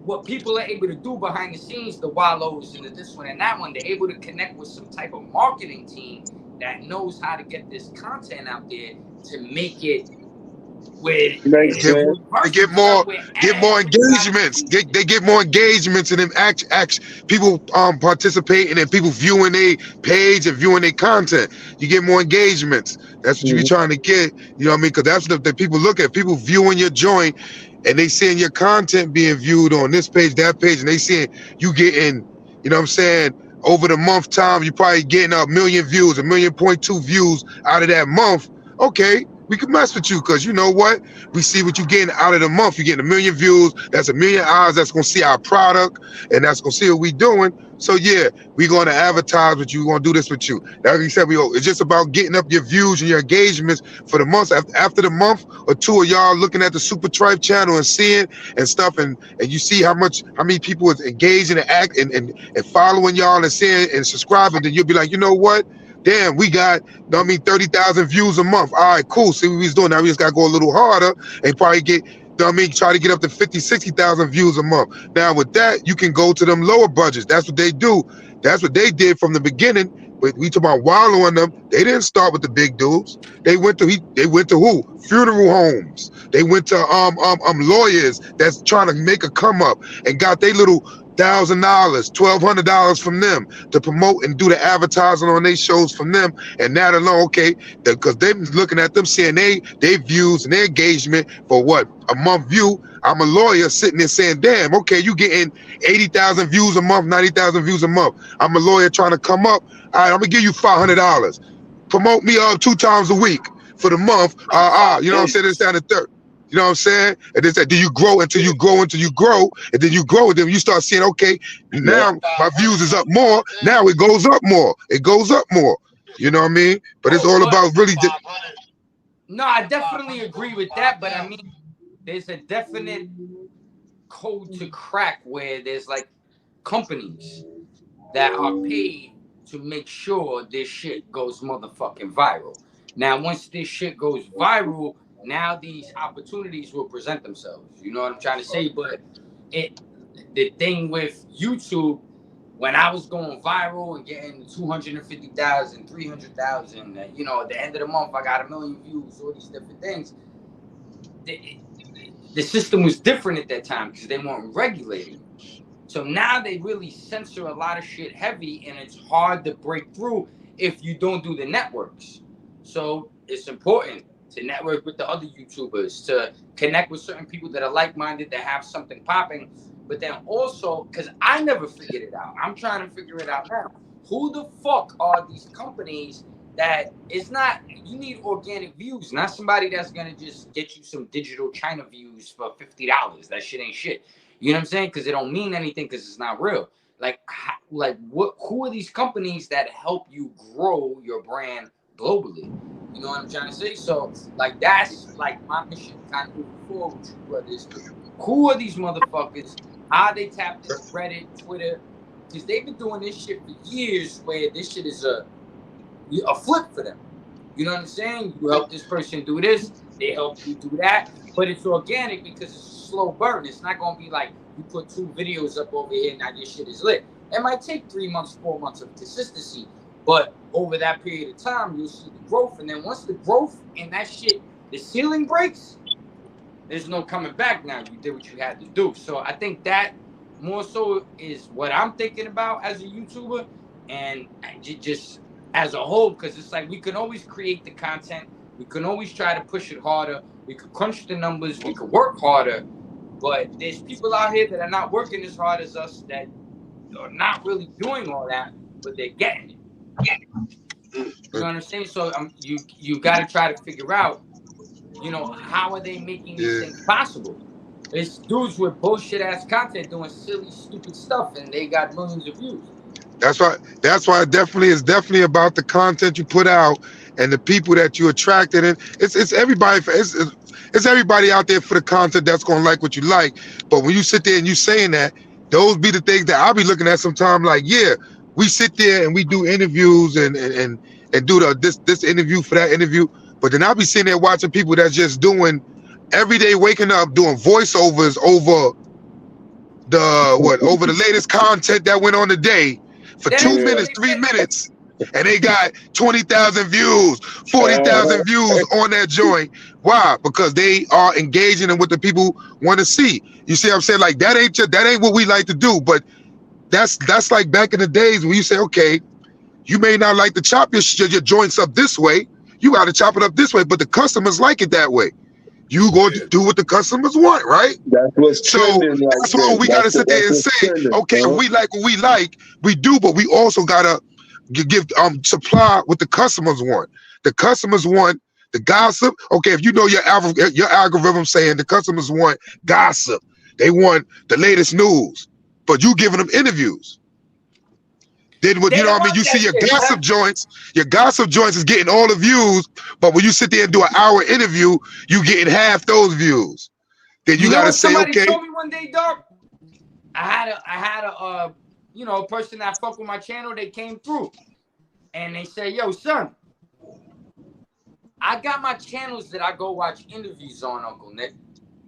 what people are able to do behind the scenes, the Wallows and the this one and that one, they're able to connect with some type of marketing team that knows how to get this content out there to make it where Makes sense. They get more engagements. They get more engagements, and then people participating and people viewing their page and viewing their content. You get more engagements. That's what you be trying to get. You know what I mean? Because that's what the people look at. People viewing your joint, and they seeing your content being viewed on this page, that page, and they seeing you getting, you know what I'm saying, over the month time, you probably getting 1 million views, 1.2 million views out of that month. Okay, we can mess with you because you know what? We see what you're getting out of the month. You're getting 1 million views. That's 1 million eyes that's going to see our product, and that's going to see what we doing. So yeah, we're going to advertise with you. We're going to do this with you. Like you said, it's just about getting up your views and your engagements for the month. After the month or two of y'all looking at the Super Tribe channel and seeing and stuff, and you see how many people is engaging and act and following y'all and seeing and subscribing, then you'll be like, you know what? Damn, we got, 30,000 views a month. All right, cool. See what he's doing. Now we just got to go a little harder and probably get, try to get up to 50, 60,000 views a month. Now with that, you can go to them lower budgets. That's what they do. That's what they did from the beginning. But we talk about wallowing them. They didn't start with the big dudes. They went to who? Funeral homes. They went to lawyers that's trying to make a come up and got their little $1,000, $1,200 from them to promote and do the advertising on their shows from them. And that alone, okay, because they've been looking at them, seeing they views and their engagement for what? A month view. I'm a lawyer sitting there saying, damn, okay, you getting 80,000 views a month, 90,000 views a month. I'm a lawyer trying to come up. All right, I'm gonna give you $500. Promote me 2 times a week for the month. You know what I'm saying? It's down to 30. You know what I'm saying? And then do you grow until you grow, and then you grow, and then you start seeing, okay, now my views is up more. Now it goes up more. It goes up more. You know what I mean? But it's all about really. No, I definitely agree with that. But I mean, there's a definite code to crack where there's like companies that are paid to make sure this shit goes motherfucking viral. Now, once this shit goes viral, now these opportunities will present themselves. You know what I'm trying to say? But the thing with YouTube, when I was going viral and getting 250,000, 300,000, at the end of the month, I got 1 million views, all these different things. The system was different at that time because they weren't regulating. So now they really censor a lot of shit heavy, and it's hard to break through if you don't do the networks. So it's important to network with the other YouTubers, to connect with certain people that are like-minded, that have something popping. But then also, because I never figured it out, I'm trying to figure it out now. Who the fuck are these companies that it's not, you need organic views, not somebody that's gonna just get you some digital China views for $50. That shit ain't shit. You know what I'm saying? Because it don't mean anything because it's not real. Like what? Who are these companies that help you grow your brand globally? You know what I'm trying to say? So like that's like my mission kind of moving forward with you brothers. Who are these motherfuckers? Are they tapped into Reddit, Twitter? Because they've been doing this shit for years where this shit is a flip for them. You know what I'm saying? You help this person do this, they help you do that. But it's organic because it's a slow burn. It's not going to be like you put 2 videos up over here and now your shit is lit. It might take 3 months, 4 months of consistency. But over that period of time, you'll see the growth. And then once the growth and that shit, the ceiling breaks, there's no coming back now. You did what you had to do. So I think that more so is what I'm thinking about as a YouTuber and just as a whole, because it's like we can always create the content. We can always try to push it harder. We could crunch the numbers. We could work harder. But there's people out here that are not working as hard as us that are not really doing all that, but they're getting it. You know what I'm saying? So you got to try to figure out, you know, how are they making these things possible? It's dudes with bullshit ass content doing silly, stupid stuff, and they got millions of views. That's why it definitely about the content you put out and the people that you attracted. And it's everybody. It's everybody out there for the content that's gonna like what you like. But when you sit there and you saying that, those be the things that I'll be looking at sometime. Like, yeah, we sit there and we do interviews and do this interview for that interview. But then I'll be sitting there watching people that's just doing every day, waking up, doing voiceovers over the latest content that went on today for 2 minutes, 3 minutes, and they got 20,000 views, 40,000 views on that joint. Why? Because they are engaging in what the people want to see. You see what I'm saying? Like that ain't what we like to do. But that's like back in the days when you say, okay, you may not like to chop your joints up this way. You got to chop it up this way, but the customers like it that way. You going to do what the customers want, right? That's what's so. That's why we got to sit there and say, okay, if we like what we like, we do, but we also gotta give supply what the customers want. The customers want the gossip. Okay, if you know your algorithm saying the customers want gossip, they want the latest news, but you giving them interviews. Then what you know what I mean? You see your gossip joints is getting all the views, but when you sit there and do an hour interview, you getting half those views. Then you gotta say, okay. Somebody told me one day, dog. I had a you know, a person that fuck with my channel. They came through, and they said, "Yo, son, I got my channels that I go watch interviews on, Uncle Nick.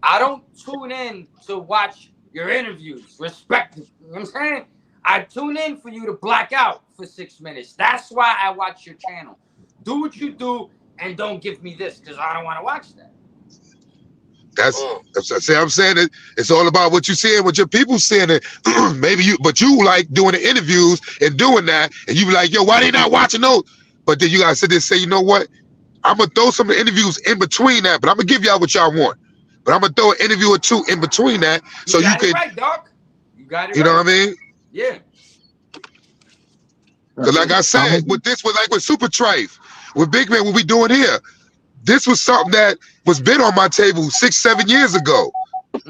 I don't tune in to watch your interviews. Respect it. You know what I'm saying? I tune in for you to black out for 6 minutes. That's why I watch your channel. Do what you do and don't give me this because I don't want to watch that." I'm saying it. It's all about what you seeing, what your people seeing. It. Maybe you like doing the interviews and doing that, and you be like, yo, why they not watching those? But then you gotta sit there and say, you know what? I'm gonna throw some of the interviews in between that, but I'm gonna give y'all what y'all want. But I'm gonna throw an interview or two in between that, so you can. Right, Doc. You got it. You know what I mean? Yeah. Because like I said, with Super Trife, with Big Man, what we doing here, this was something that was been on my table 6-7 years ago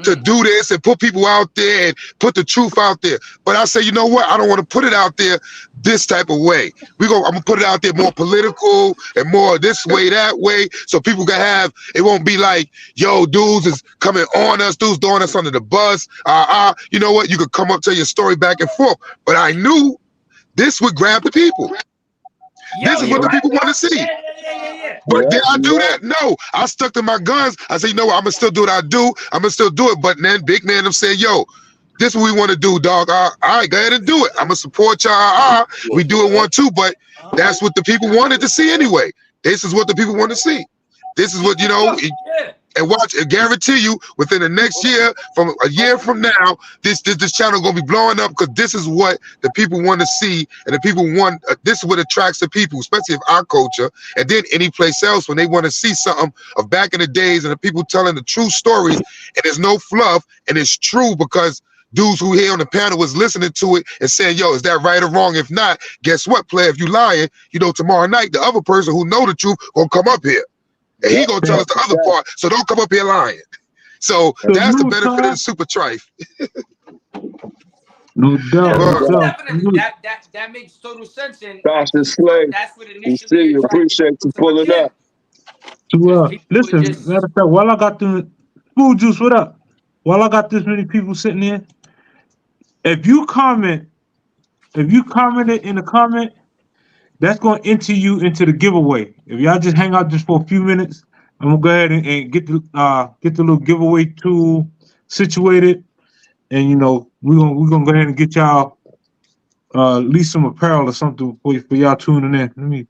to do this and put people out there and put the truth out there. But I say, you know what? I don't want to put it out there this type of way. I'm gonna put it out there more political and more this way, that way, so people can have. It won't be like, yo, dudes is coming on us, dudes throwing us under the bus. You know what? You could come up, tell your story back and forth. But I knew this would grab the people. This is what the people want to see. But did I do that? No. I stuck to my guns. I said, you know what? I'm going to still do what I do. I'm going to still do it. But then Big Man them said, yo, this is what we want to do, dog. All right, go ahead and do it. I'm going to support y'all. We do it 1, 2. But that's what the people wanted to see anyway. This is what the people want to see. This is what, you know. And watch, I guarantee you, within the next year, from a year from now, this channel gonna be blowing up because this is what the people want to see, and the people want. This is what attracts the people, especially of our culture, and then any place else when they want to see something of back in the days and the people telling the true stories, and there's no fluff, and it's true because dudes who here on the panel was listening to it and saying, "Yo, is that right or wrong? If not, guess what, player? If you lying, you know tomorrow night the other person who know the truth gonna come up here." And he gonna tell us the other part, so don't come up here lying. So that's the benefit of the Super Trife. No doubt. Yeah, Definitely, that makes total sense. And Dawson Slade, that's what we initially see you. attracted Appreciate you people to my pulling up. channel. Listen, matter of fact, while I got the food juice, what up? While I got this many people sitting there, if you commented in the comment, that's going to enter you into the giveaway. If y'all just hang out just for a few minutes, I'm gonna go ahead and get the little giveaway tool situated, and you know we're gonna go ahead and get y'all at least some apparel or something for y'all tuning in. Let me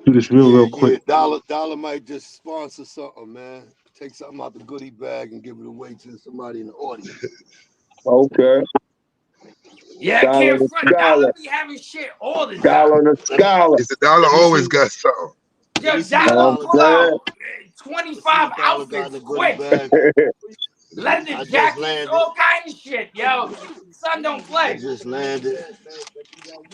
do this real quick. Yeah, Dollar might just sponsor something, man. Take something out the goodie bag and give it away to somebody in the audience. Okay. Yeah, I can't front. Dollar be having shit all the time. Dollar the Scholar. It's the dollar always got something. Yo, Dollar pull out 25 outfits quick. Leather jackets, all kind of shit, yo. Son don't play. I just landed.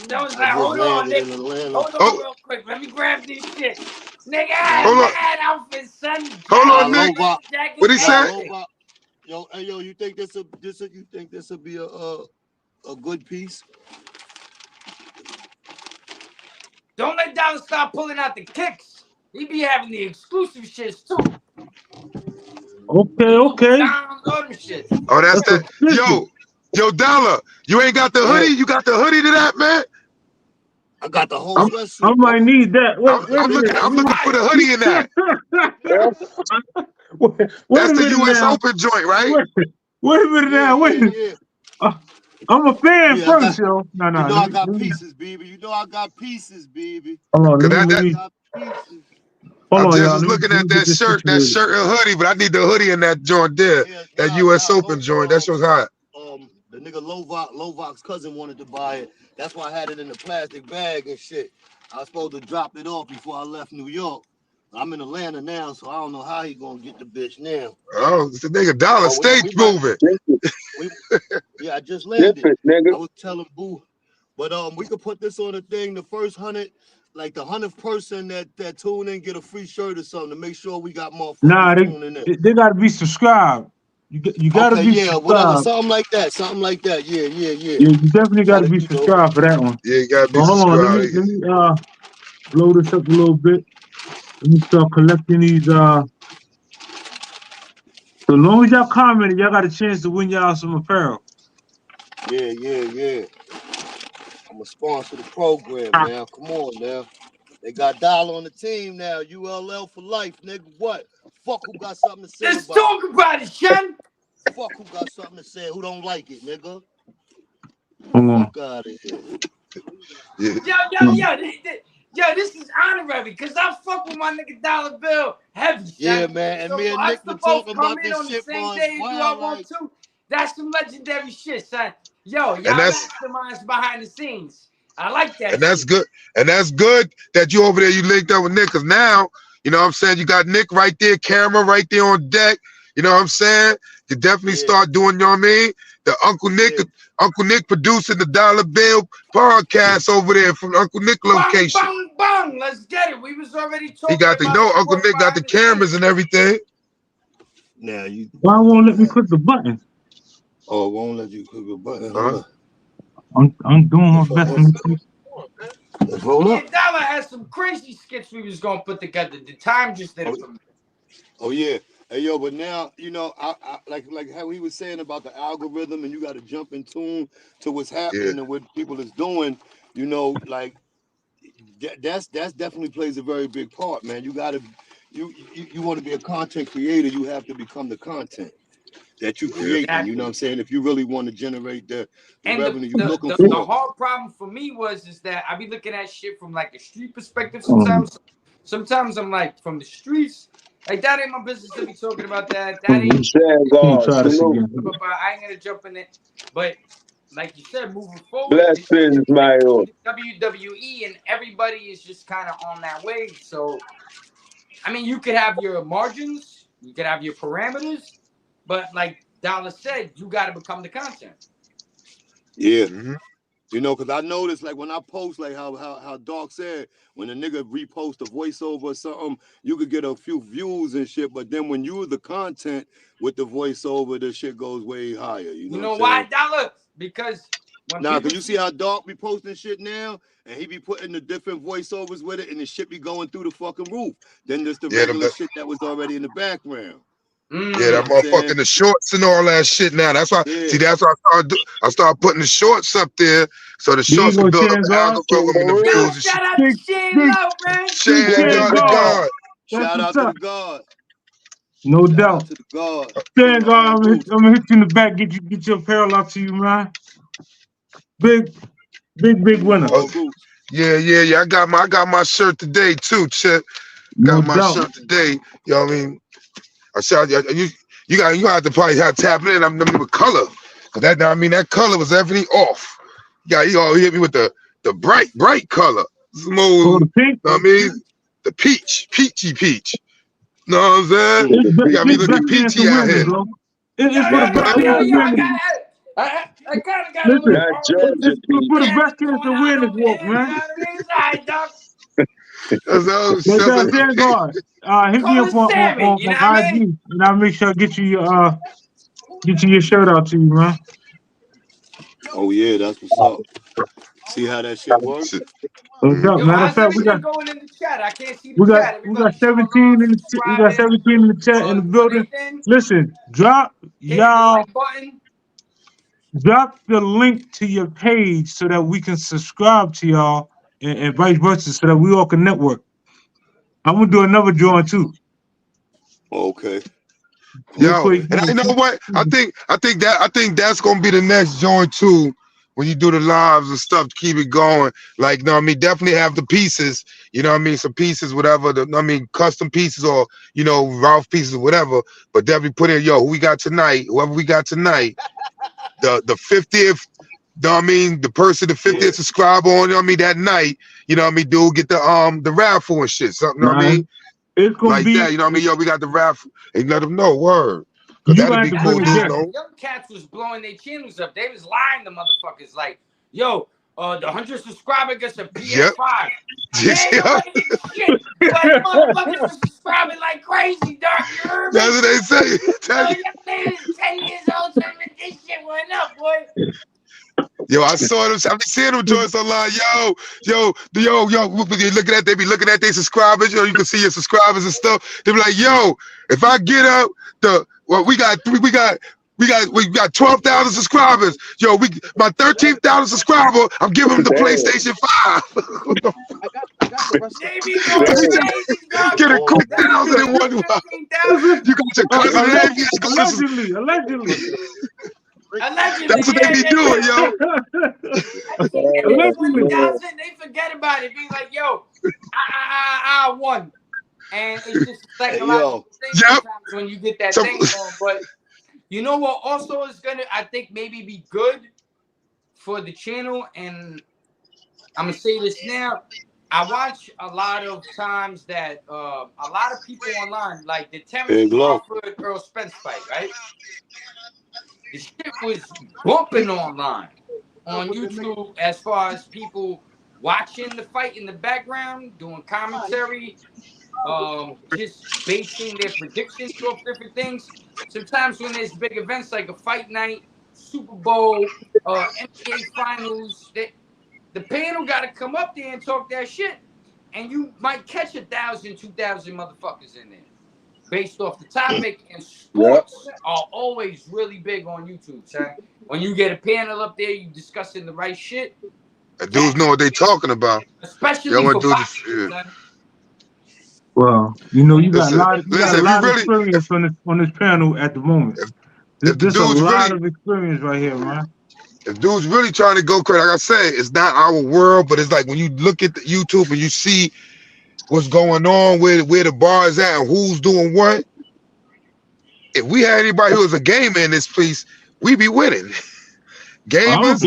That was like, hold on, nigga. Hold on real quick. Let me grab this shit. Nigga, had outfits, son. Hold on, Nick. What he said? Yo, hey, yo, you think this will be a good piece? Don't let Dollar start pulling out the kicks. He be having the exclusive shits too. Okay. Oh, that's the yo Dollar. You ain't got the hoodie. You got the hoodie to that, man. I got the whole sweatsuit. I might need that. I'm looking for the hoodie in that. That's the U.S. Open joint, right? Wait a minute now. Wait. Yeah. I'm a fan first, yo. No. You know I got pieces, baby. You know I got pieces, baby. Hold on, I I'm y'all. just looking at that shirt and hoodie, but I need the hoodie in that joint there. That U.S. Open joint. That show's hot. The nigga Lovok's cousin wanted to buy it. That's why I had it in a plastic bag and shit. I was supposed to drop it off before I left New York. I'm in Atlanta now, so I don't know how he gonna get the bitch now. Oh, it's the nigga Dollar stage moving. Yeah, I just landed. I was telling Boo, but we could put this on the thing. The first 100, like the 100th person that tune in, get a free shirt or something to make sure we got more. Nah, they gotta be subscribed. You gotta be subscribed. Whatever, something like that. Yeah. You definitely gotta be subscribed for that one. Yeah, you gotta be subscribed. Hold on, let me blow this up a little bit. Let me start collecting these. So long as y'all commented, y'all got a chance to win y'all some apparel. Yeah. I'm gonna sponsor the program now. Come on now. They got Dollar on the team now. ULL for life, nigga. What? Fuck who got something to say Let's talk about it, Shen. Fuck who got something to say. Who don't like it, nigga? Hold on. Fuck out of here. Yo, this is honorary because I fuck with my nigga Dollar Bill heavy. Yeah, man. And me and Nick been talking about this shit for a while. That's some legendary shit, son. Yo, y'all masterminds behind the scenes. I like that. And that's good. And that's good that you over there, you linked up with Nick, because now, you know what I'm saying, you got Nick right there, camera right there on deck. You know what I'm saying? You definitely start doing, you know what I mean? The Uncle Nick producing the Dollar Bill podcast over there from Uncle Nick location. Bang. Let's get it. We was already talking. He got Uncle Nick got the cameras and everything. Now why won't let me click the button? Oh, it won't let you click the button. I'm doing my best. Dollar has some crazy skits we was gonna put together. The time just didn't. Oh yeah. Hey yo, but now you know, I like how he was saying about the algorithm, and you got to jump in tune to what's happening and what people is doing. You know, like that's definitely plays a very big part, man. You got to you want to be a content creator, you have to become the content that you create. Exactly. You know what I'm saying? If you really want to generate the revenue you're looking for. The hard problem for me is that I be looking at shit from like a street perspective sometimes. Sometimes I'm like, from the streets, Like that ain't my business to be talking about that. That ain't. Try this again. But I ain't gonna jump in it. But like you said, moving forward, Blessings, Mayo. WWE and everybody is just kind of on that wave. So, I mean, you could have your margins, you could have your parameters, but like Dollar said, you got to become the content. Yeah. You know, because I noticed, like, when I post, like, how Doc said, when a nigga repost a voiceover or something, you could get a few views and shit, but then when you the content with the voiceover, the shit goes way higher. You know why, Dollar? Because when because you see how Doc be posting shit now, and he be putting the different voiceovers with it, and the shit be going through the fucking roof. Then there's the regular shit that was already in the background. Yeah, that motherfucking the shorts and all that shit now. That's why. See, that's why I started putting the shorts up there, so the shorts can build up the algorithm and the views. And shout out to Shane Low, man. Shane God. Shout out to the God. No doubt. To the God. Shane God, I'm gonna hit you in the back. Get your apparel out to you, man. Big winner. Yeah. I got my shirt today too, Chip. Got my shirt today. You know what I mean? I said you have to probably have to tap in. I'm with color, cause that color was everything off. Yeah, you all hit me with the bright color, smooth. Pink. I mean, the peachy peach. Know what I'm saying? You got me looking peachy out here. It's for the breast cancer awareness walk, man. Hit me up on IG, and I'll make sure I get you your shirt out to you, man. Oh yeah, that's what's up. See how that shit works? Matter of fact, we got going in the chat. I can't see we got 17 in the chat in the building. Listen, drop the link to your page so that we can subscribe to y'all and vice versa, so that we all can network. I'm gonna do another drawing too. Okay. Yo, and you know what? I think that's gonna be the next joint too. When you do the lives and stuff to keep it going, like, you know what I mean, definitely have the pieces, you know what I mean, some pieces, whatever, custom pieces or, you know, Ralph pieces or whatever, but definitely put in, who we got tonight, whoever we got tonight, the 50th, you know what I mean, the 50th subscriber on, you know what I mean, that night, you know what I mean, dude, get the raffle and shit, something, you know what I mean? It's gonna like be that, you know what I mean, we got the raffle, and let them know, word. Cause that'd be cool, dude. Young cats was blowing their channels up. They was lying to motherfuckers like, the 100 subscriber gets a PS5. Shit, but motherfuckers was subscribing like crazy, dog. You heard me? That's what they say. 10 years old, so this shit went up, boy. Yo, I saw them. I be seeing them joints online. Yo, they be looking at their subscribers. You can see your subscribers and stuff. They be like, yo, if I get up we got 12,000 subscribers. Yo, my 13,000 subscriber, I'm giving them the PlayStation 5. What the fuck? Get a quick 1,000 in 1 month. You got your cousin. Allegedly. That's what they be doing, yo. They forget about it. Be like, yo, I won. And it's just like a lot of things sometimes when you get that thing on. But you know what also is gonna, I think, maybe be good for the channel, and I'm gonna say this now. I watch a lot of times that a lot of people online, like the Terrence Crawford Earl Spence fight, right? The shit was bumping online on YouTube as far as people watching the fight in the background, doing commentary, just basing their predictions off different things. Sometimes when there's big events like a fight night, Super Bowl, NBA Finals, the panel got to come up there and talk that shit, and you might catch 1,000, 2,000 motherfuckers in there, based off the topic. And sports are always really big on YouTube, son. When you get a panel up there, you discussing the right shit. The dudes know what they talking about. Especially for boxing, son. Well, you know, you got a lot of experience on this panel at the moment. There's a lot of experience right here, man. If dude's really trying to go crazy, like I say, it's not our world, but it's like when you look at the YouTube and you see what's going on, where the bar is at, and who's doing what. If we had anybody who was a gamer in this piece, we be winning. Gamers,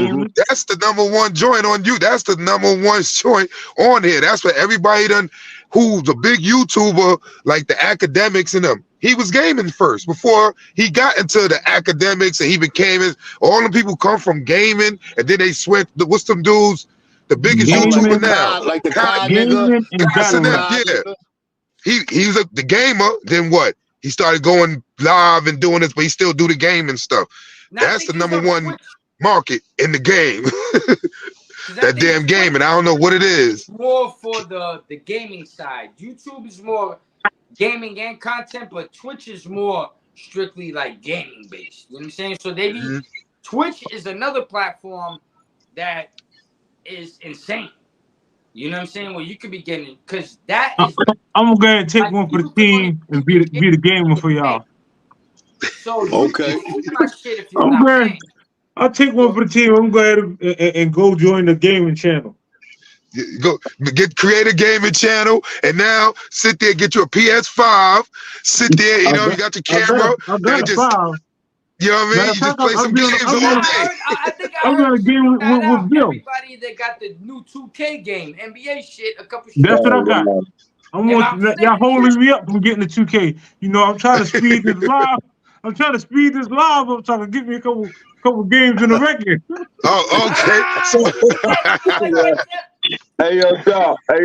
that's the #1 joint on you. That's the #1 joint on here. That's what everybody done. Who's a big YouTuber like the academics and them. He was gaming first before he got into the academics and he became it. All the people come from gaming and then they switch. What's them dudes? The biggest YouTuber now, like the Kai Gaming and battle rap. yeah. He was the gamer. Then what? He started going live and doing this, but he still do the gaming stuff. That's the #1 market in the game. That damn game, and I don't know what it is. More for the gaming side. YouTube is more gaming and content, but Twitch is more strictly like gaming based. You know what I'm saying? So they be Twitch is another platform that is insane. You know what I'm saying? Well, you could be getting because that is. I'm gonna go ahead and take one for the team and be the gamer for y'all. So okay. My shit if you're not paying. I'll take one for the team. I'm going to and go join the gaming channel. Go create a gaming channel and now sit there, get you a PS5. Sit there, you know, you got the camera. I got a just, file. you know what I mean? You just play some games all day. I think I'm gonna game with Bill. Everybody that got the new 2K game, NBA shit, a couple. That's what I got. I want y'all holding me up from getting the 2K. You know, I'm trying to speed this live. I'm trying to get me a couple games in the record. Oh, okay. Hey yo, Doc. I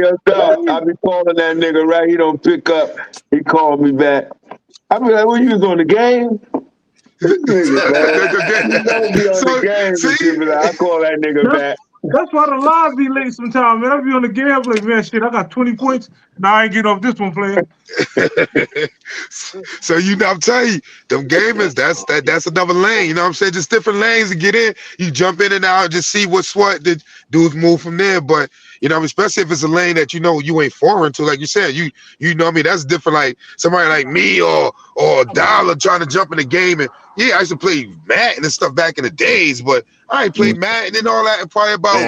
be calling that nigga, right? He don't pick up. He called me back. I be like, "What you was on the game?" This nigga, man. He don't be on the game. I call that nigga back. That's why the live be late sometimes, man. I be on the game, I'm like, man, shit, I got 20 points. Now I ain't get off this one, player. So you know, I'm telling you, them gamers, that's another lane. You know what I'm saying? Just different lanes to get in. You jump in and out, just see what's what. The dudes move from there. But you know, especially if it's a lane that you know you ain't foreign to, like you said, you know what I mean? That's different. Like somebody like me or Dollar trying to jump in the game. And yeah, I used to play Madden and stuff back in the days, but I ain't played Madden and all that in probably about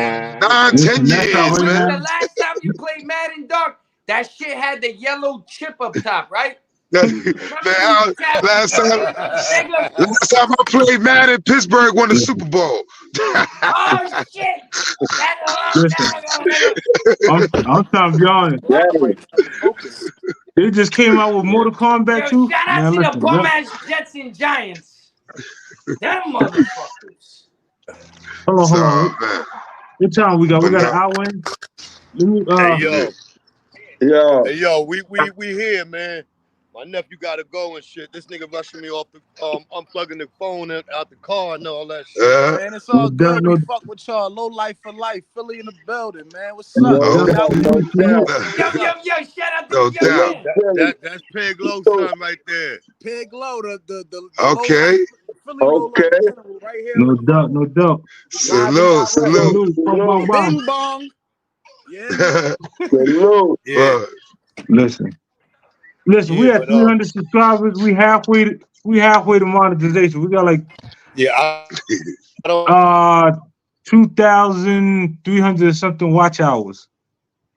9-10 years, man. The last time you played Madden, dog, that shit had the yellow chip up top, right? Man, last time I played Madden, Pittsburgh won the Super Bowl. Oh shit! I'm trying to be honest. They just came out with Mortal Kombat 2. Shout out to the bum ass Jets and Giants. Them motherfuckers. Hold on. Man. What time we got? We got an hour in. Hey yo, we here, man. My nephew gotta go and shit. This nigga rushing me off the unplugging the phone out the car and all that shit. Man, it's all good. We fuck with y'all. Low life for life. Philly in the building, man. What's up? Yo, shout out to That's Pig Low son right there. Pig Low, the okay. Okay. Right here. No doubt. Salute. Bing bong. Yeah. Yeah. Listen, we had 300 subscribers. We halfway to monetization. We got like I don't 2,300 something watch hours.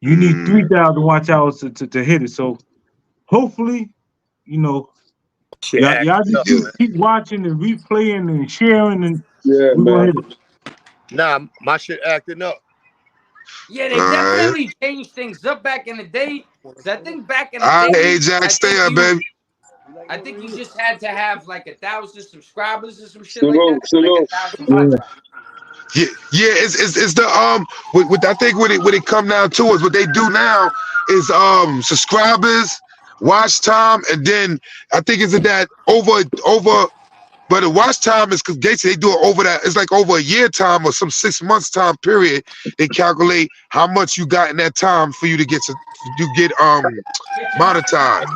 You need 3,000 watch hours to hit it. So hopefully, you know, y'all just keep watching and replaying and sharing and we're gonna hit it. Nah, my shit acting up. Yeah, they definitely changed things up back in the day. I think back in the day, Ajax, stay up, baby. I think you just had to have like 1,000 subscribers or some shit like that. Yeah, it's the with I think what it come down to is what they do now is subscribers, watch time, and then I think it's that over. But the watch time is because they do it over that. It's like over a year time or some 6 months time period. They calculate how much you got in that time for you to get monetized.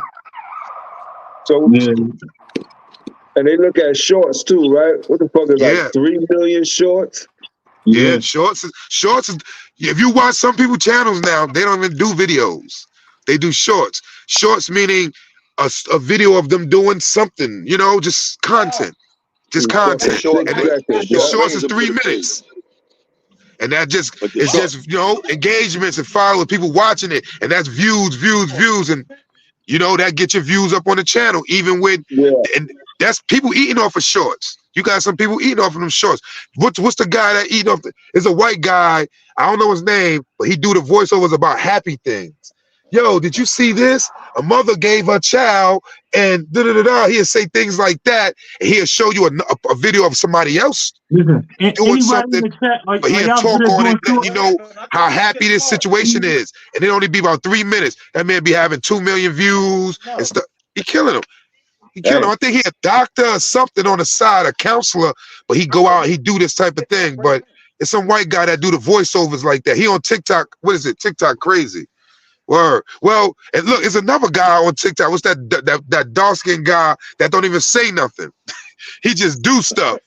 So and they look at shorts too, right? What the fuck is like 3 million shorts? Yeah, shorts is if you watch some people channels now, they don't even do videos. They do shorts. Shorts meaning a video of them doing something, you know, just content. Just content. And the shorts is 3 minutes. And that just it's just, you know, engagements and followers, people watching it, and that's views, and you know, that gets your views up on the channel, even with and that's people eating off of shorts. You got some people eating off of them shorts. What's the guy that eating off? Is a white guy. I don't know his name, but he do the voiceovers about happy things. Yo, did you see this? A mother gave her child, and da-da-da-da. He'll say things like that, and he'll show you a video of somebody else Listen, doing something, but he'll talk on it, let you know how happy this situation is. And it only be about 3 minutes. That man be having 2 million views and stuff. He killing him. He killing him. I think he a doctor or something on the side, a counselor, but he go out and he do this type of thing. But it's some white guy that do the voiceovers like that. He on TikTok. What is it? TikTok crazy. Word. Well, and look, it's another guy on TikTok. What's that dark-skinned guy that don't even say nothing? He just do stuff.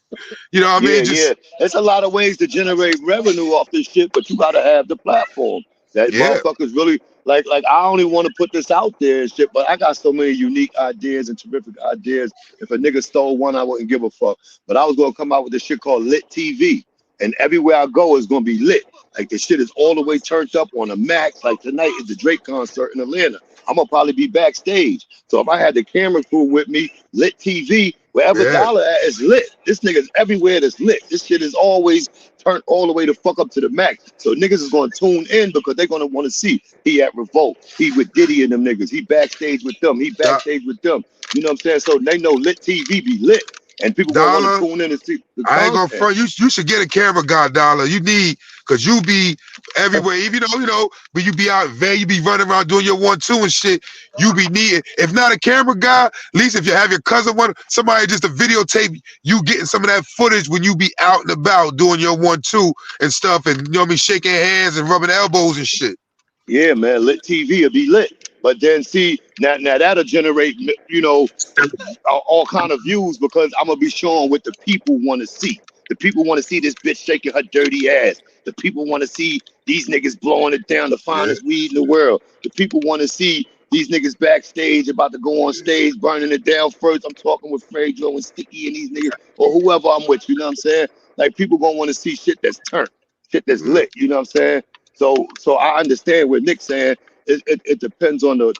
You know what I mean? Yeah. There's a lot of ways to generate revenue off this shit, but you gotta have the platform. That motherfuckers really like I only want to put this out there and shit, but I got so many unique ideas and terrific ideas. If a nigga stole one, I wouldn't give a fuck. But I was gonna come out with this shit called Lit TV. And everywhere I go is gonna be lit. Like the shit is all the way turned up on a max. Like tonight is the Drake concert in Atlanta. I'm gonna probably be backstage. So if I had the camera crew with me, Lit TV, wherever Dollar at is lit. This nigga's everywhere that's lit. This shit is always turned all the way the fuck up to the max. So niggas is gonna tune in because they're gonna want to see he at Revolt. He with Diddy and them niggas. He backstage with them. He backstage with them. You know what I'm saying? So they know Lit TV be lit. And people want to tune in and see the I ain't gonna front. You should get a camera guy, Dollar. You need, cause you be everywhere. Even though, you know, when you be out there, you be running around doing your 1-2 and shit. You be needing, if not a camera guy, at least if you have your cousin somebody just to videotape you getting some of that footage when you be out and about doing your 1-2 and stuff, and you know what I mean, shaking hands and rubbing elbows and shit. Yeah, man, Lit TV will be lit. But then see, now that'll generate, you know, all kind of views because I'm gonna be showing what the people want to see. The people want to see this bitch shaking her dirty ass. The people want to see these niggas blowing it down, the finest weed in the world. The people want to see these niggas backstage about to go on stage, burning it down first. I'm talking with Fredo and Sticky and these niggas or whoever I'm with, you know what I'm saying? Like people gonna want to see shit that's turned, shit that's lit, you know what I'm saying? So I understand what Nick's saying. It depends on the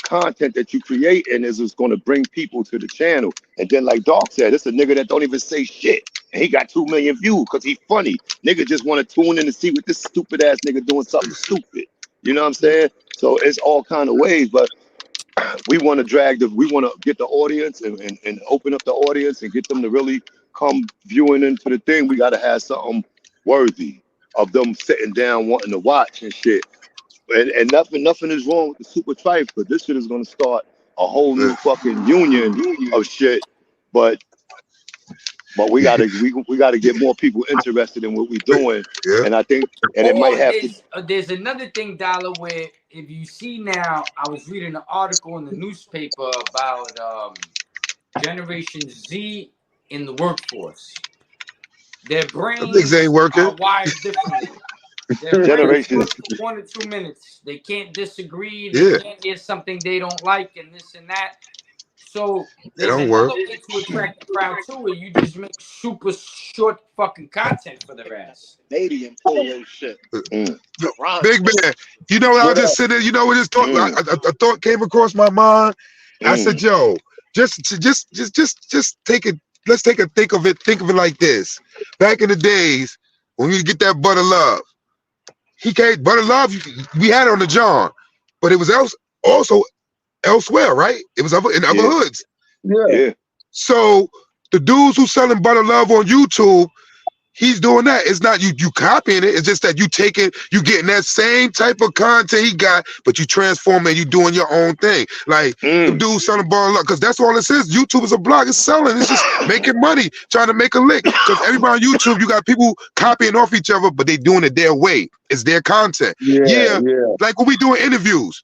content that you create, and is going to bring people to the channel. And then, like Doc said, it's a nigga that don't even say shit, and he got 2 million views because he's funny. Nigga just want to tune in and see what this stupid ass nigga doing something stupid. You know what I'm saying? So it's all kind of ways, but we want to get the audience and open up the audience and get them to really come viewing into the thing. We got to have something worthy of them sitting down wanting to watch and shit. And nothing is wrong with the Super Trife, but this shit is gonna start a whole new fucking union of shit. But we gotta get more people interested in what we're doing. And I think it might have to. There's another thing, Dollar, where if you see now, I was reading an article in the newspaper about Generation Z in the workforce. Their brains ain't working. are wired differently. Generation 1 to 2 minutes. They can't disagree. They can't hear something they don't like, and this and that. So they don't work. To attract the crowd too, where you just make super short fucking content for their ass. Canadian polo shit. Big man, you know, I was just sitting there. You know, we just talking. A thought came across my mind. I said, "Yo, just take it. Let's think of it like this. Back in the days when you get that Butter Love." He came, Butter Love, we had it on the John, but it was also elsewhere, right? It was in other hoods. Yeah. So the dudes who selling Butter Love on YouTube, he's doing that. It's not you copying it. It's just that you getting that same type of content he got, but you transform it and you doing your own thing. Like the dude selling Butter Love, because that's all it is. YouTube is a blog. It's selling. It's just making money, trying to make a lick. Because everybody on YouTube, you got people copying off each other, but they doing it their way. It's their content. Yeah. Like when we doing interviews,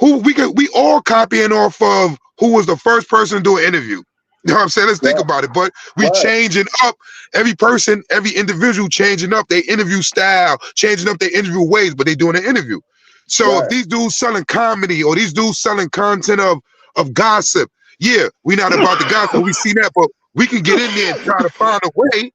we all copying off of who was the first person to do an interview. You know what I'm saying? Let's think about it. But we changing up, every person, every individual changing up their interview style, changing up their interview ways, but they doing an interview. So if these dudes selling comedy or these dudes selling content of gossip, we not about the gossip. We see that, but we can get in there and try to find a way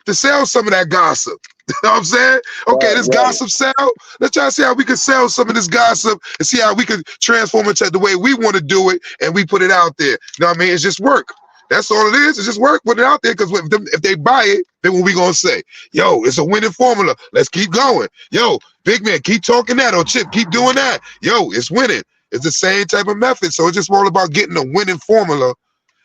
to sell some of that gossip. You know what I'm saying? Okay, this gossip sell. Let's try to see how we can sell some of this gossip and see how we can transform it to the way we want to do it, and we put it out there. You know what I mean? It's just work. That's all it is. It's just work. Put it out there, because if they buy it, then what we gonna say? Yo, it's a winning formula. Let's keep going. Yo, big man, keep talking that, or Chip, keep doing that. Yo, it's winning. It's the same type of method. So it's just all about getting a winning formula,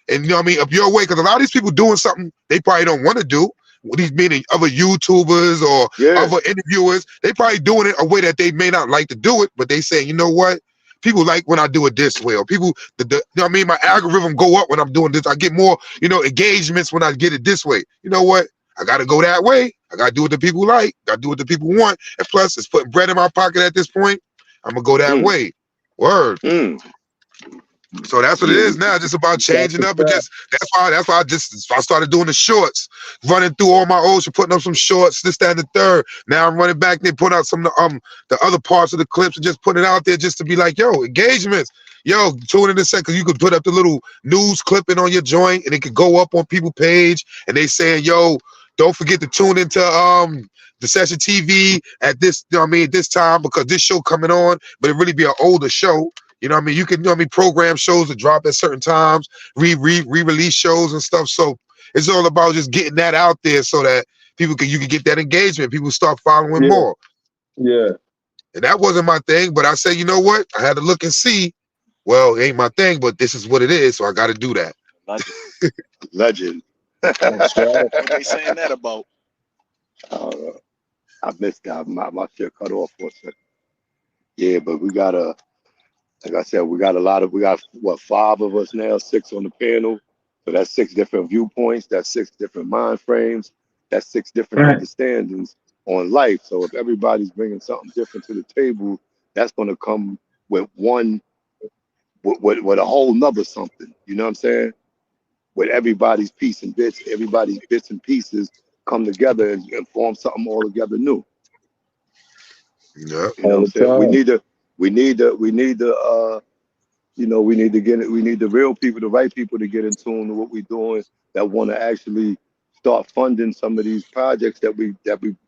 and you know what I mean, up your way. Because a lot of these people doing something they probably don't want to do. These meaning other YouTubers or other interviewers, they probably doing it a way that they may not like to do it, but they say, you know what? People like when I do it this way, or people, you know what I mean? My algorithm go up when I'm doing this. I get more, you know, engagements when I get it this way. You know what? I got to go that way. I got to do what the people like. Got to do what the people want. And plus, it's putting bread in my pocket at this point. I'm going to go that way. Word. So that's what it is now. Just about changing up, and just that's why I started doing the shorts, running through all my old shit, putting up some shorts, this, that, and the third. Now I'm running back there, putting out some of the other parts of the clips, and just putting it out there just to be like, yo, engagements. Yo, tune in a second, because you could put up the little news clipping on your joint, and it could go up on people's page, and they saying, yo, don't forget to tune into the Session TV at this, you know what I mean, this time, because this show coming on, but it really be an older show. You know what I mean? You can, you know what I mean, program shows that drop at certain times, re-release shows and stuff. So it's all about just getting that out there so that you can get that engagement. People start following more. Yeah. And that wasn't my thing, but I said, you know what? I had to look and see. Well, it ain't my thing, but this is what it is, so I got to do that. Legend. What they saying that about? I missed that. My shit cut off for a second. Yeah, but we gotta. Like I said, we got what, 5 of us now, 6 on the panel. So that's 6 different viewpoints. That's 6 different mind frames. That's 6 different understandings on life. So if everybody's bringing something different to the table, that's going to come with with a whole nother something. You know what I'm saying? With everybody's piece and bits, everybody's bits and pieces come together and form something all together new. Yeah. You know what I'm saying? We need the real people, the right people to get in tune to what we're doing, that want to actually start funding some of these projects that we've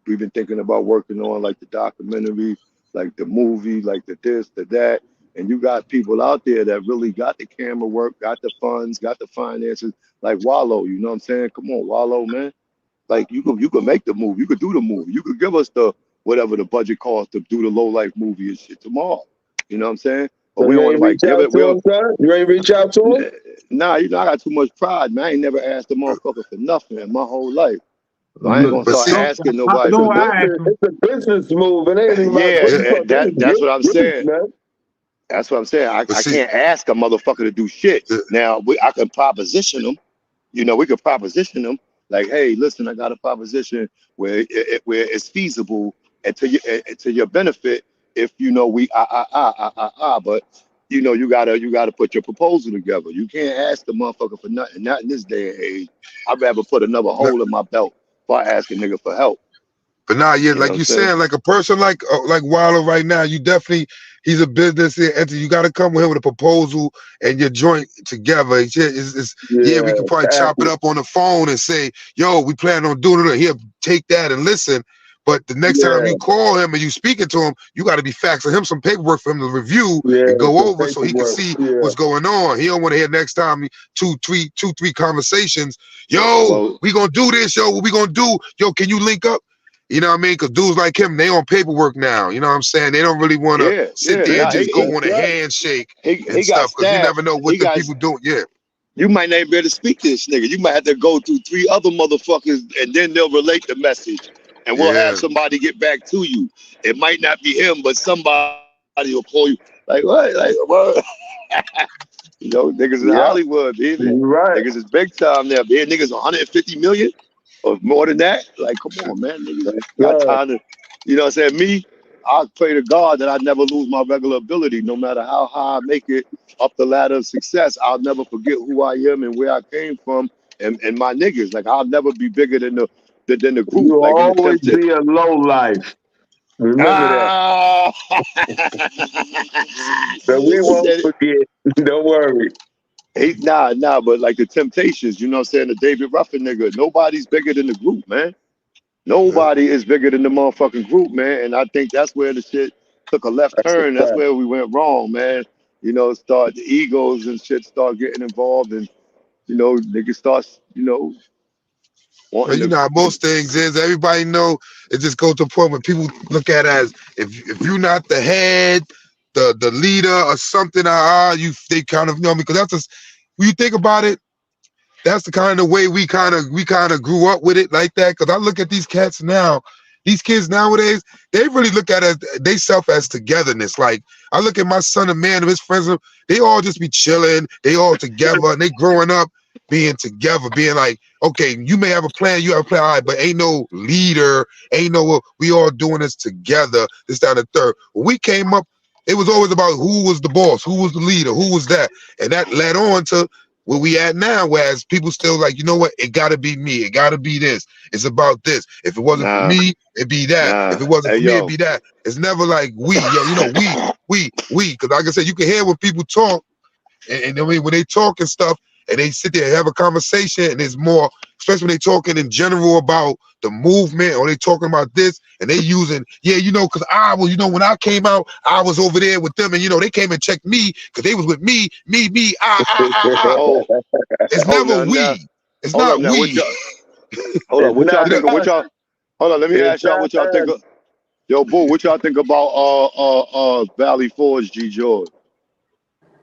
been thinking about working on, like the documentary, like the movie, like the this, the that. And you got people out there that really got the camera work, got the funds, got the finances, like Wallow. You know what I'm saying? Come on, Wallow, man. Like you could make the movie, you could do the movie, you could give us the whatever the budget costs to do the low life movie and shit tomorrow. You know what I'm saying? But So we don't like give it. You ready to reach out to him? Nah, you know, I got too much pride, man. I ain't never asked a motherfucker for nothing in my whole life. So I ain't gonna start asking nobody. It's a business move. It ain't even that's what I'm saying. Man. That's what I'm saying. I can't ask a motherfucker to do shit. Now I can proposition them. You know, we could proposition them like, hey, listen, I got a proposition where it's feasible and to your benefit. If you know but you know you gotta put your proposal together. You can't ask the motherfucker for nothing. Not in this day and age. I'd rather put another hole in my belt before I ask a nigga for help. But nah, yeah, like you saying, like a person like Wallow right now, you definitely, he's a business entity. You got to come with him with a proposal and your joint together. We can probably chop it up on the phone and say, yo, we plan on doing it. Here, take that and listen. But the next time you call him and you speaking to him, you got to be faxing him some paperwork for him to review and go over so he can see what's going on. He don't want to hear next time two, three conversations. Yo, we gonna do this. Yo, what we gonna do? Yo, can you link up? You know what I mean? Because dudes like him, they on paperwork now. You know what I'm saying? They don't really want to sit there and just go on a handshake and stuff, because you never know what the people doing. Yeah. You might not be able to speak to this nigga. You might have to go through 3 other motherfuckers, and then they'll relate the message. And we'll have somebody get back to you. It might not be him, but somebody will call you. Like, what? Like, what? You know, niggas in Hollywood, baby. Niggas is big time there. Man, niggas 150 million or more than that. Like, come on, man. Niggas got time to, you know what I'm saying? Me, I pray to God that I never lose my regular ability, no matter how high I make it up the ladder of success. I'll never forget who I am and where I came from and my niggas. Like, I'll never be bigger than the group. You like, always be a low life. Remember that. So we won't forget. Don't worry. Nah, but like the Temptations, you know what I'm saying? The David Ruffin nigga. Nobody's bigger than the group, man. Nobody is bigger than the motherfucking group, man. And I think that's where the shit took a left That's a turn. That's fact. where we went wrong, man. You know, start the egos and shit start getting involved, and you know, niggas start, you know, Well, wanting you know how most things is. Everybody know it just goes to a point where people look at it as if you're not the head, the leader or something, they kind of, you know, because that's just when you think about it, that's the kind of way we kind of grew up with it like that. Because I look at these cats now, these kids nowadays, they really look at it, they self as togetherness. Like I look at my son and man, his friends, they all just be chilling, they all together, and they growing up being together, being like, okay, you may have a plan, you have a plan, all right, but ain't no leader, ain't no, we all doing this together, this, that, and the third. When we came up, it was always about who was the boss, who was the leader, who was that, and that led on to where we at now, whereas people still like, you know what, it gotta be me, it gotta be this, it's about this. If it wasn't for me, it'd be that. If it wasn't Hey, for me, it'd yo. be that. It's never like we, you know, we, because like I said, you can hear when people talk, and I mean, when they talk and stuff, and they sit there and have a conversation, and it's more, especially when they talking in general about the movement, or they talking about this, and they using, yeah, you know, because I was, you know, when I came out, I was over there with them, and you know, they came and checked me because they was with me, I. Oh, It's hold never on, we. now. It's Hold not up now. we. What y'all, hold on. What y'all think? What y'all? Hold on. Let me ask y'all what y'all think. Yo, Boo, what y'all think about Valley Forge G George?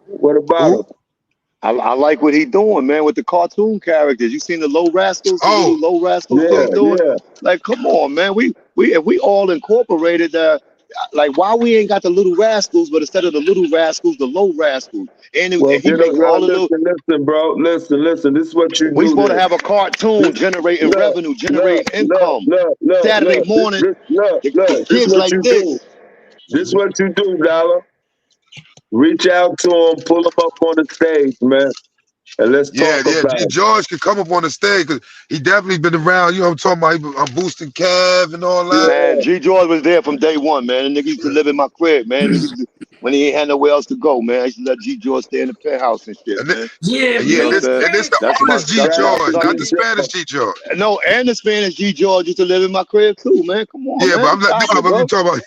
What about him? I like what he doing, man, with the cartoon characters. You seen the Low Rascals, the little Low Rascals Yeah, he's doing? yeah. Like, come on, man. If we all incorporated like why we ain't got the Little Rascals, but instead of the Little Rascals, the Low Rascals. And Well, he you know, making all the little. listen, bro. Listen. This is what you We do. supposed to Then. have a cartoon generating revenue, generating income. Saturday morning, Look. This is kids what like you this. do. This is what you do, Dollar. Reach out to him, pull him up on the stage, man, and let's talk about G it. George could come up on the stage because he definitely been around. You know what I'm talking about? I'm boosting Kev and all that. Man, G George was there from day one, man. The nigga used to live in my crib, man. When he ain't had nowhere else to go, man, I used to let G George stay in the penthouse and shit, man. Yeah, You know what I'm saying? And this the That's oldest G that's my George, son. not the Spanish G George. No, and the Spanish G George used to live in my crib too, man. Come on, Yeah, man. but I'm not Stop it, bro. I'm talking about.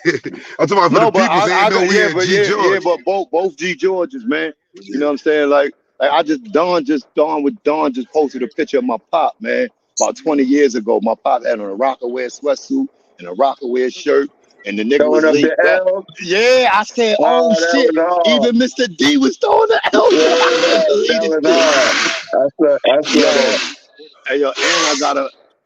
I'm talking about for No, the but people saying no, we had G George. but both G Georges, man. You know what I'm saying? Like I just Don just posted a picture of my pop, man, about 20 years ago. My pop had on a Rockaway sweatsuit and a Rockaway shirt, and the nigga was Throwing up laid the back. L. Yeah, I said, oh That shit. was hard. Even Mr. D was throwing the L. Yeah, I couldn't believe that this was hard. I saw Yo, that. hey, yo,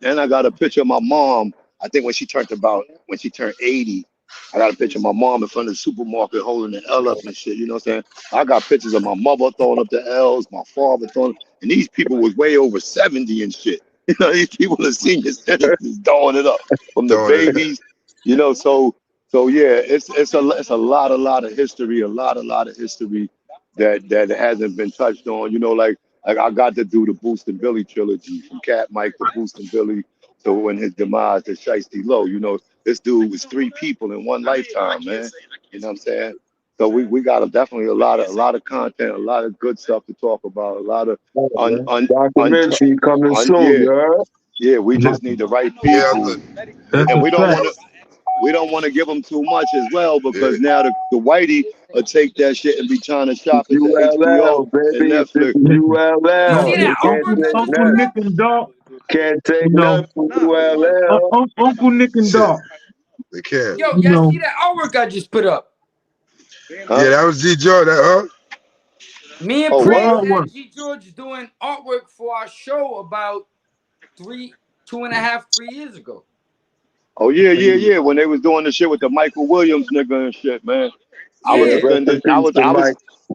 and I got a picture of my mom. I think when she turned 80, I got a picture of my mom in front of the supermarket holding the L up and shit. You know what I'm saying? I got pictures of my mother throwing up the L's, my father throwing, and these people was way over 70 and shit. You know, these people are senior citizens throwing it up from the babies. You know, so yeah, it's a lot of history, a lot of history that hasn't been touched on. You know, like I got to do the Boostin' Billy trilogy from Cat Mike to Boostin' Billy to when his demise to Shiesty Low. You know, this dude was 3 people in one lifetime, man. You know what I'm saying? So we got definitely a lot of content, a lot of good stuff to talk about, a lot of documentary coming soon, yeah, we just need the right people, and we don't want to give them too much as well, because now the whitey will take that shit and be trying to shop at the HBO and Netflix. ULL. You see that artwork? Uncle Nick and Doc. Can't take You know, nothing from ULL. Uncle Nick and Doc. They can't. Yo, You y'all know. see that artwork I just put up? Yeah, that was G George. Me and Oh, Praise wow. had G George doing artwork for our show about 2.5, 3 years ago. Oh yeah. When they was doing the shit with the Michael Williams nigga and shit, man. I was defending. I was.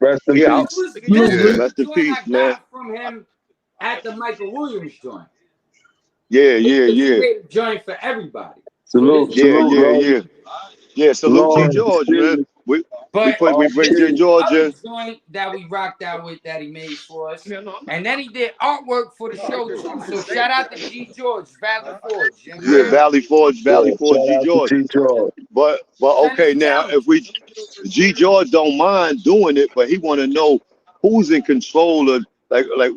Rest in Yeah. peace. This was the Rest in joint peace, I man. got from him at the Michael Williams joint. Yeah. He made a joint for everybody. Salute, Yeah. Salute G George, man. We bring G George in. Joint that we rocked out with that he made for us, and then he did artwork for the show too. So shout out to G George, Valley Forge. You know Yeah, Valley Forge, G George. But okay, now if G George don't mind doing it, but he want to know who's in control of.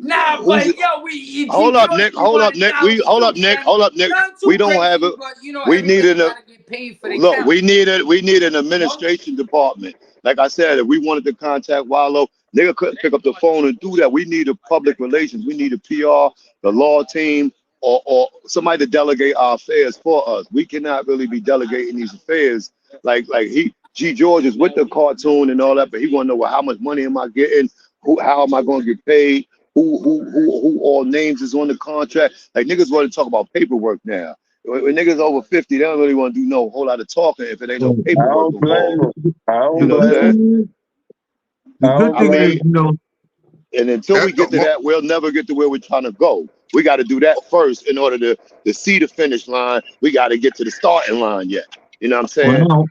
Nah, who's but it? yo, Hold up, Nick. Hold up, Nick. Hold up, Nick. We don't have it. But, you know, We needed a gotta get paid for the look. count. We need an administration department. Like I said, if we wanted to contact Wallow, nigga couldn't pick up the phone and do that. We need a public relations. We need a PR, the law team, or somebody to delegate our affairs for us. We cannot really be delegating these affairs. Like G. George is with the cartoon and all that, but he want to know, well, how much money am I getting? How am I going to get paid? Who all names is on the contract? Like niggas want to talk about paperwork now. When niggas over 50, they don't really want to do no whole lot of talking if it ain't no I paperwork don't blame involved. him. I don't You know what I'm blame him. saying? The I good don't thing blame is, you know, And until we get to that, we'll never get to where we're trying to go. We got to do that first in order to see the finish line. We got to get to the starting line yet. You know what I'm saying? well, no,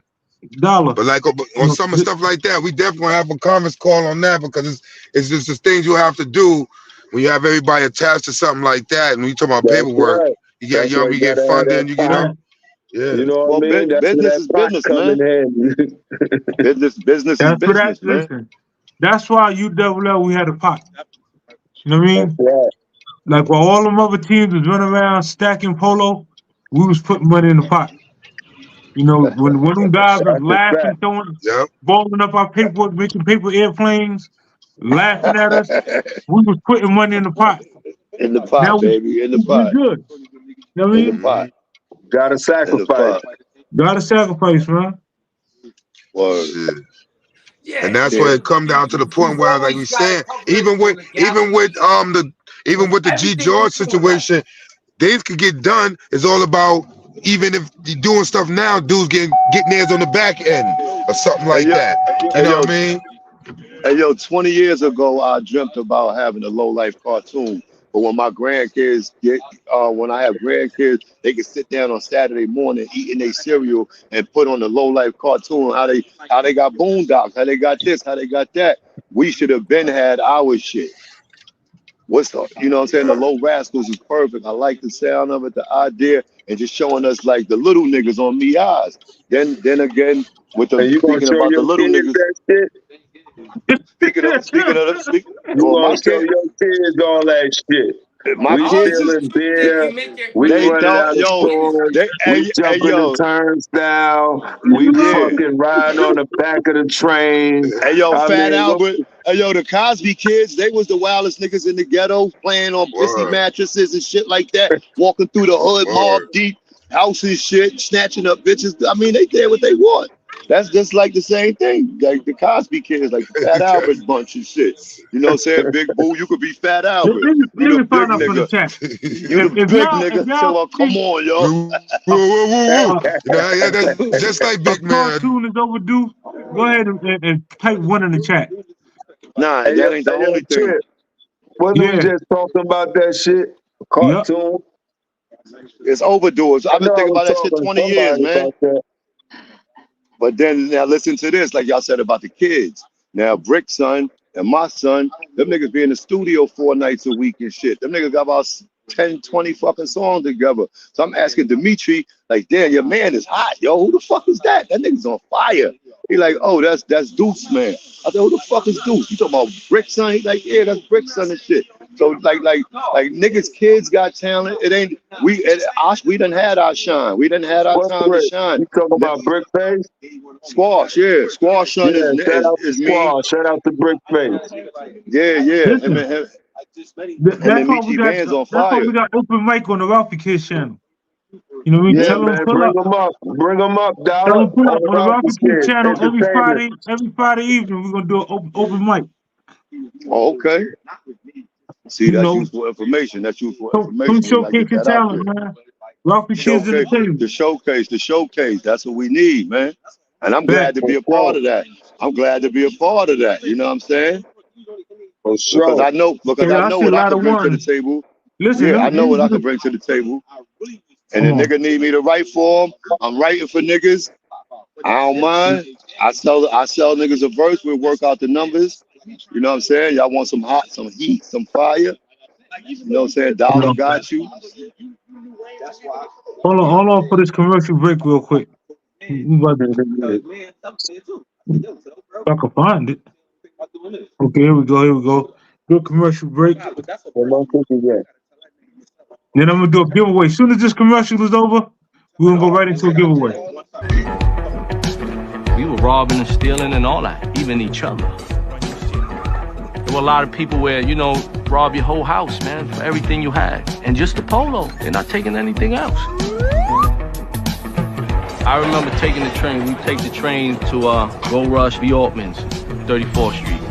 dollar. But like on some stuff like that, we definitely want to have a conference call on that because it's just the things you have to do when you have everybody attached to something like that. And when you talk about That's paperwork, right. you get That's young, right. you You get gotta have funding, that you get pot. yeah. You know Well, what I mean? That's business where is that pot business, come man. in handy. Business is That's what business, man. listen. That's why UWL we had a pot. You know what I That's mean? right. Like while all them other teams was running around stacking polo, we was putting money in the pot. You know, when them guys was That's a laughing, fact. throwing, Yep. balling up our paperwork, making paper airplanes, laughing at us, we was putting money in the pot. In the Now pot, baby. In the we pot. good. You know what I In the mean? pot. Gotta In the sacrifice. pot. Gotta sacrifice, man. Word. Shit. Yeah, And that's Yeah. where it come down to the point You've where, like we always gotta said, cover it even till with the gap. the G Everything George you're doing, right? situation, things could get done. It's all about even if you're doing stuff now, dudes getting theirs on the back end or something like that. You know what I mean? Hey, yo, 20 years ago, I dreamt about having a low-life cartoon. But when my grandkids when I have grandkids, they can sit down on Saturday morning eating their cereal and put on the low-life cartoon, how they got Boondocks, how they got this, how they got that. We should have been had our shit. You know what I'm saying? The Low Rascals is perfect. I like the sound of it, the idea, and just showing us like the little niggas on me eyes. Then again, with And you gonna speaking show about the your little kids niggas, that shit? speaking of You my gonna show kid, your kids all that shit? my We kids is stealing If beer. you make it, We they running don't out of yo stores. they We hey jumping the yo turnstile. We yeah fucking riding on the back of the train. hey yo I Fat mean, what? Albert hey yo the Cosby kids, they was the wildest niggas in the ghetto playing on pissy Word. mattresses and shit like that, walking through the hood, mob Word. deep houses, shit, snatching up bitches. I mean, they did what they want. That's just like the same thing, like the Cosby kids, like the Fat Albert bunch and shit. You know what I'm saying? Big Boo, you could be Fat Albert. Let You the me big find out from the nigga. chat. You the If big y'all nigga. So come think on, yo. Woo, woo, woo, woo. a, You know, yeah, that's just like a Big Man. cartoon is overdue, go ahead and type one in the chat. Nah, Hey, that ain't the only thing. Trip. Wasn't we Yeah. just talking about that shit? Yep. Cartoon. It's overdue. I've I been know I thinking was about that shit talking to 20 years, somebody man. about that. But then now listen to this, like y'all said about the kids. Now Brick son and my son, them niggas be in the studio 4 nights a week and shit. Them niggas got about 10, 20 fucking songs together. So I'm asking Dimitri, like, damn, your man is hot, yo. Who the fuck is that? That nigga's on fire. He like, oh, that's Deuce, man. I said, who the fuck is Deuce? You talking about Brick son? He like, yeah, that's Brick son and shit. So like niggas, kids got talent. It ain't we done had our shine. We done had our What's time to Brick? shine. You talking about Brick Face? Squash, yeah. Squash son Yeah, shout out to is me. Squaw. Shout out to Brick Face. Yeah. Listen, Him that's and why we Michi got Band's on that's why fire. we got open mic on the Ralphie Kids channel. You know what I mean? Yeah, Tell them man, pull bring up. them up. Bring them up, Tell Dollar. them pull On up the on the Ralphie Ralphie Kids Kids channel Entertainment. every Friday evening. We're gonna do an open mic. Oh, okay. See, You that's know, useful information. That's useful come information. We might showcase get your that out talent, there. man. Ralphie Kids Entertainment. The showcase. That's what we need, man. And I'm glad Back. to be a part of that. I'm glad to be a part of that. You know what I'm saying? For Because sure. I know Yeah, I see a what I lot can of bring to the ones. table. Listen, Yeah, I know what I can let me bring to the table. And come the on. nigga need me to write for him. I'm writing for niggas. I don't mind. I sell niggas a verse. We'll work out the numbers. You know what I'm saying? Y'all want some hot, some heat, some fire. You know what I'm saying? Dollar got you. Hold on for this commercial break real quick. We about to, if I can find it. Okay, here we go. good commercial break. Where my cookies at? Then I'm gonna do a giveaway. As soon as this commercial is over, we're gonna go right into a giveaway. We were robbing and stealing and all that, even each other. There were a lot of people where, you know, rob your whole house, man, for everything you had. And just the polo, they're not taking anything else. I remember taking the train. We take the train to Gold Rush v. Altman's, 34th Street.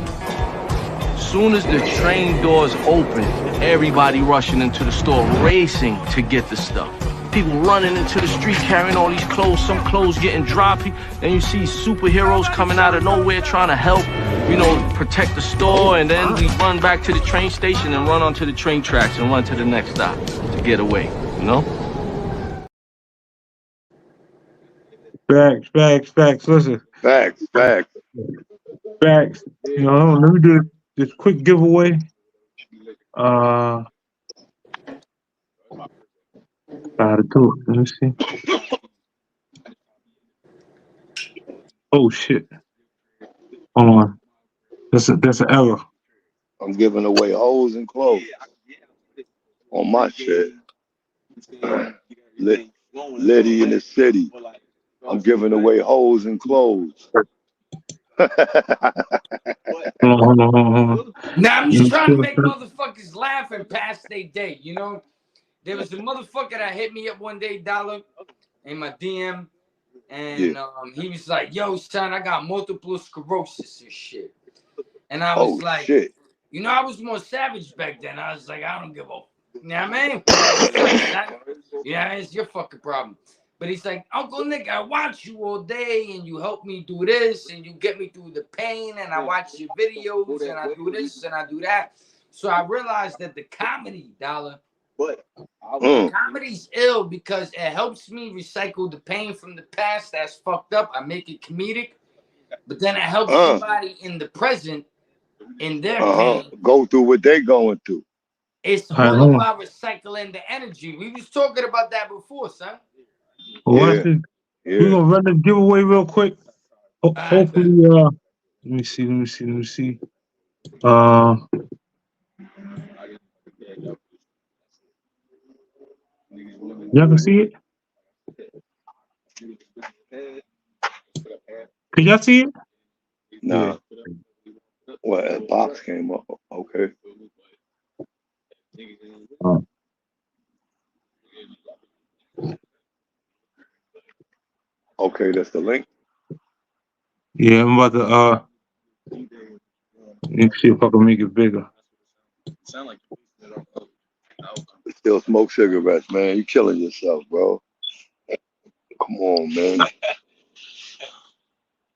As soon as the train doors open, everybody rushing into the store, racing to get the stuff. People running into the street carrying all these clothes, some clothes getting dropped. Then you see superheroes coming out of nowhere trying to help, you know, protect the store. And then we run back to the train station and run onto the train tracks and run to the next stop to get away, you know? Facts. Listen. Facts. You know, let me do this quick giveaway. How to do it. Let me see. Oh shit. Hold on. That's an error. I'm giving away hoes and clothes on my shit. Liddy in the city. I'm giving away hoes and clothes. Hold on. Now I'm just trying to make motherfuckers laugh and pass their day, you know? There was a motherfucker that hit me up one day, Dollar, in my DM, and he was like, "Yo, son, I got multiple sclerosis and shit." And I was like, shit. You know, I was more savage back then. I was like, I don't give a, you know what I mean? Yeah, it's your fucking problem. But he's like, Uncle Nick, I watch you all day, and you help me do this, and you get me through the pain, and I watch your videos, and I do this, and I do that. So I realized that the comedy, Dollar, comedy's ill because it helps me recycle the pain from the past that's fucked up. I make it comedic, but then it helps somebody in the present in their pain go through what they going through. It's all about recycling the energy. We was talking about that before, son. We're gonna run the giveaway real quick. Hopefully, let me see. Y'all can see it? Can y'all see it? Nah. Well, a box came up. Okay. Okay, that's the link. Yeah, I'm about to let me see if I can make it bigger. Still smoke cigarettes, man. You killing yourself, bro. Come on, man.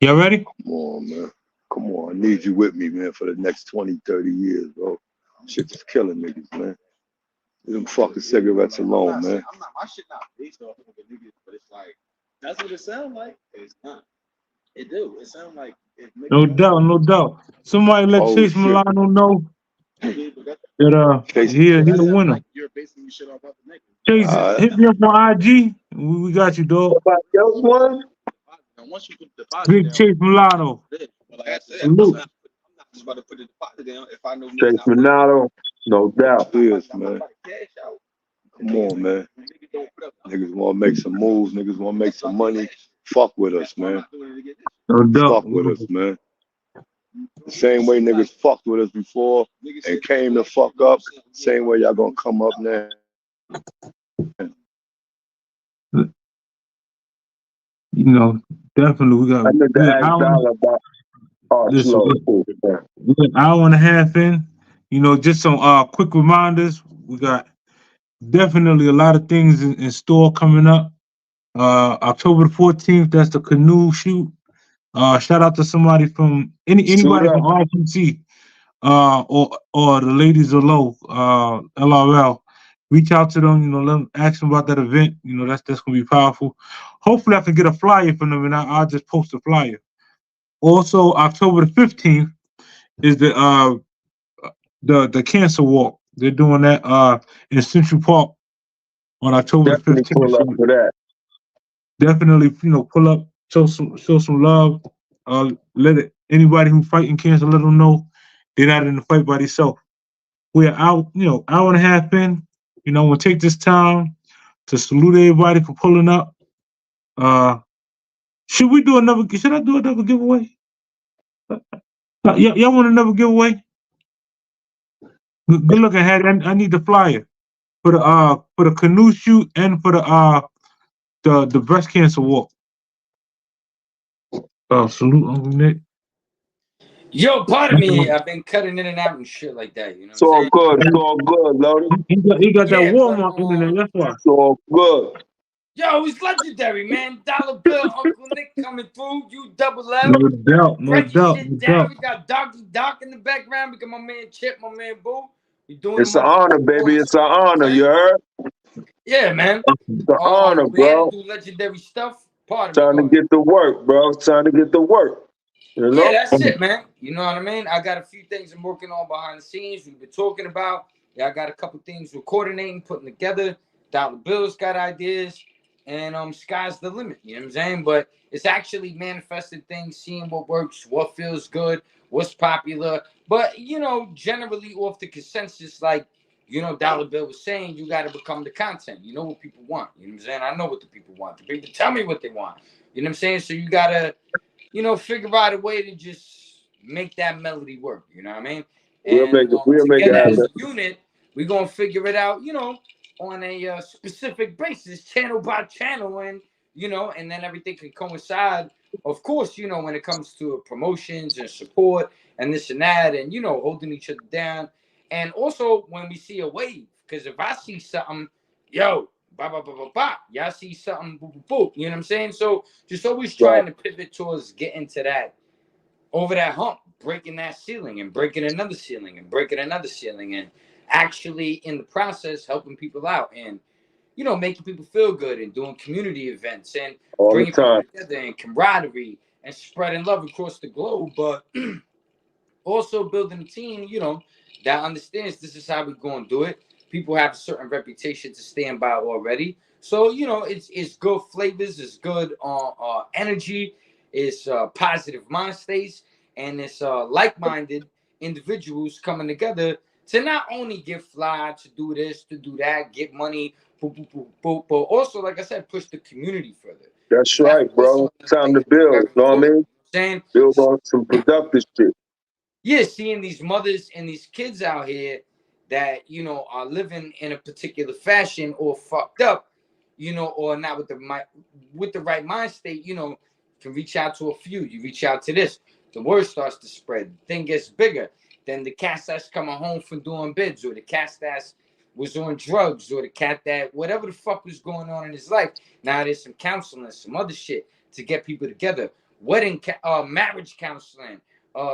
Y'all ready? Come on, man. Come on. I need you with me, man, for the next 20, 30 years, bro. Shit just killing niggas, man. Leave them fucking cigarettes alone, man. My shit not based off of the niggas, but it's like, that's what it sounds like. It's not. It do. It sounds like No doubt. Somebody let Chase Milano know that he's the winner. You're basing shit off of the niggas. Chase, hit me up on IG. We got you, dog. Somebody else won? Once you put the deposit Big down, Chase Milano. but like I said, Salute. I'm not just about to put the deposit down if I know Chase Minato, no doubt. Yes, man. Come on, man. Niggas want to make some moves. Niggas want to make some money. Fuck with us, man. No doubt. Fuck with us, man. The same way niggas fucked with us before and came to fuck up, same way y'all gonna come up now. You know, definitely we got I need to ask Dollar about we're an hour and a half in. You know, just some quick reminders. We got definitely a lot of things in store coming up. October the 14th, that's the canoe shoot. Shout out to somebody from anybody from RPC or the ladies of low LRL. Reach out to them, you know, let them ask them about that event. You know, that's gonna be powerful. Hopefully I can get a flyer from them and I'll just post a flyer. Also, October the 15th is the cancer walk. They're doing that in Central Park on October 15th. Pull up for that. Definitely, you know, pull up, show some love. Anybody who fighting cancer, let them know they're not in the fight by themselves. we're out, hour and a half in. We'll take this time to salute everybody for pulling up. Should I do another giveaway? Y'all want another giveaway? Good looking, Hattie. I need the flyer for the canoe shoot and for the breast cancer walk. Salute Uncle Nick. Yo, pardon me. I've been cutting in and out and shit like that. You know It's all good. It's all good, Lodi. He got that Yeah, Walmart but, in there. That's why. It's all good. Yo, it's legendary, man. Dollar Bill, Uncle Nick coming through. You double L. No doubt. No Break your doubt. shit No down. doubt. We got Dr. Doc in the background. We got my man Chip, my man Boo. We doing It's an honor, baby. It's an honor. You heard? Yeah, man. It's an honor, We had bro. to do legendary stuff. Pardon Time me. to get to work, bro. It's time to get to work. You know? Yeah, that's it, man. You know what I mean? I got a few things I'm working on behind the scenes. We've been talking about. Yeah, I got a couple things we're coordinating, putting together. Dollar Bill's got ideas, and sky's the limit. You know what I'm saying? But it's actually manifesting things, seeing what works, what feels good, what's popular. But generally off the consensus, like Dollar Bill was saying, you got to become the content. You know what people want. You know what I'm saying? I know what the people want. The people tell me what they want. You know what I'm saying? So you gotta figure out a way to just make that melody work. You know what I mean? We'll make it as happen. a unit, we're gonna figure it out, on a specific basis, channel by channel, and and then everything can coincide. Of course, when it comes to promotions and support and this and that, and holding each other down, and also when we see a wave, because if I see something, yo. Ba, ba, ba, ba, ba. Y'all see something, boop, boop, boop. You know what I'm saying? So just always trying to pivot towards getting to that, over that hump, breaking that ceiling and breaking another ceiling and breaking another ceiling, and actually in the process helping people out and making people feel good and doing community events and all bringing the time. people together and camaraderie and spreading love across the globe, but also building a team, that understands this is how we're going to do it. People have a certain reputation to stand by already. So, it's good flavors, it's good energy, it's positive mind states, and it's like-minded individuals coming together to not only get fly, to do this, to do that, get money, boop, boop, boop, boop, but also, like I said, push the community further. That's right, bro. Time to build. You know what I mean? Saying, build on some productive shit. Yeah, seeing these mothers and these kids out here that are living in a particular fashion or fucked up, or not with the right mind state, can reach out to a few. You reach out to this, the word starts to spread. The thing gets bigger. Then the cat that's coming home from doing bids, or the cat that was on drugs, or the cat that whatever the fuck was going on in his life. Now there's some counseling, some other shit to get people together. Marriage counseling,